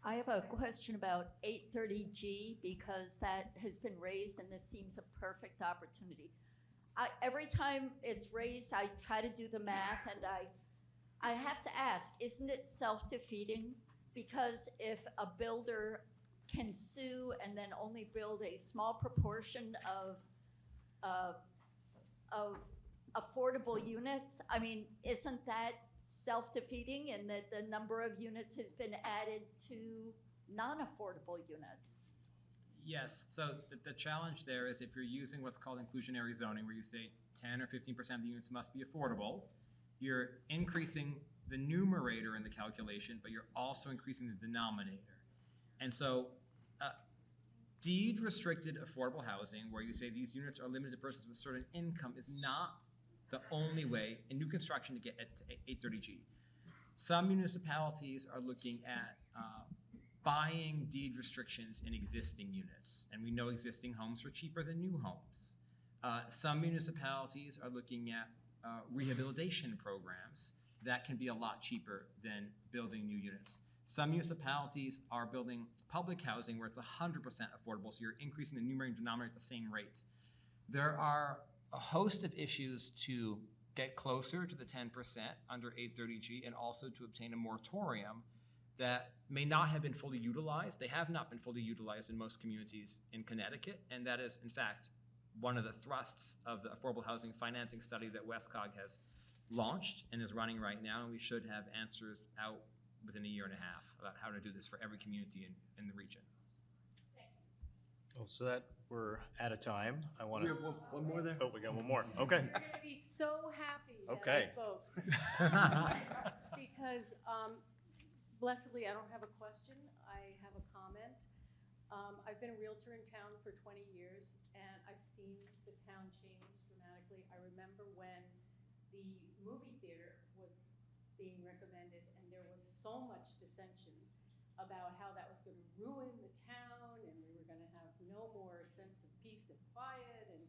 I have a question about 830G because that has been raised and this seems a perfect opportunity. Every time it's raised, I try to do the math and I have to ask, isn't it self-defeating? Because if a builder can sue and then only build a small proportion of affordable units, I mean, isn't that self-defeating in that the number of units has been added to non-affordable units? Yes, so the challenge there is if you're using what's called inclusionary zoning, where you say 10 or 15% of the units must be affordable, you're increasing the numerator in the calculation, but you're also increasing the denominator. And so deed restricted affordable housing, where you say these units are limited to persons with certain income, is not the only way in new construction to get at 830G. Some municipalities are looking at buying deed restrictions in existing units, and we know existing homes are cheaper than new homes. Some municipalities are looking at rehabilitation programs that can be a lot cheaper than building new units. Some municipalities are building public housing where it's 100% affordable, so you're increasing the numerator and denominator at the same rate. There are a host of issues to get closer to the 10% under 830G and also to obtain a moratorium that may not have been fully utilized. They have not been fully utilized in most communities in Connecticut, and that is, in fact, one of the thrusts of the affordable housing financing study that WestCog has launched and is running right now, and we should have answers out within a year and a half about how to do this for every community in the region. Oh, so that we're out of time. I want to. We have one more there? Oh, we got one more. Okay. You're going to be so happy Okay. that I spoke. Because blessedly, I don't have a question. I have a comment. I've been a realtor in town for 20 years, and I've seen the town change dramatically. I remember when the movie theater was being recommended, and there was so much dissension about how that was going to ruin the town, and we were going to have no more sense of peace and quiet. And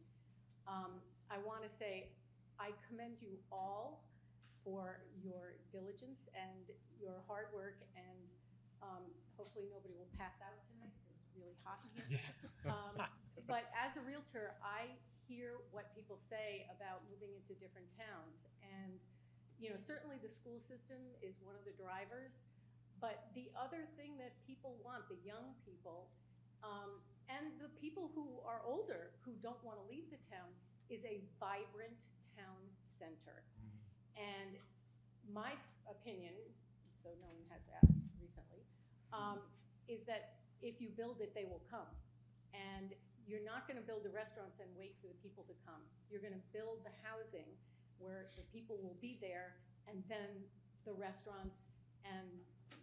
I want to say I commend you all for your diligence and your hard work, and hopefully nobody will pass out tonight because it's really hot in here. But as a realtor, I hear what people say about moving into different towns, and certainly the school system is one of the drivers, but the other thing that people want, the young people, and the people who are older who don't want to leave the town, is a vibrant town center. And my opinion, though no one has asked recently, is that if you build it, they will come. And you're not going to build the restaurants and wait for the people to come. You're going to build the housing where the people will be there, and then the restaurants and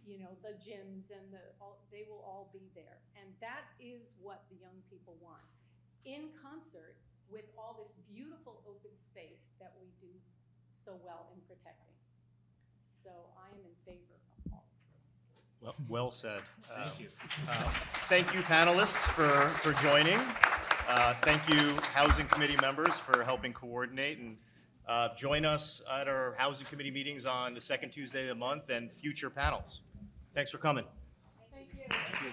the gyms and they will all be there. And that is what the young people want, in concert with all this beautiful open space that we do so well in protecting. So I am in favor of all of this. Well said. Thank you. Thank you, panelists, for joining. Thank you, Housing Committee members, for helping coordinate. And join us at our Housing Committee meetings on the second Tuesday of the month and future panels. Thanks for coming. Thank you.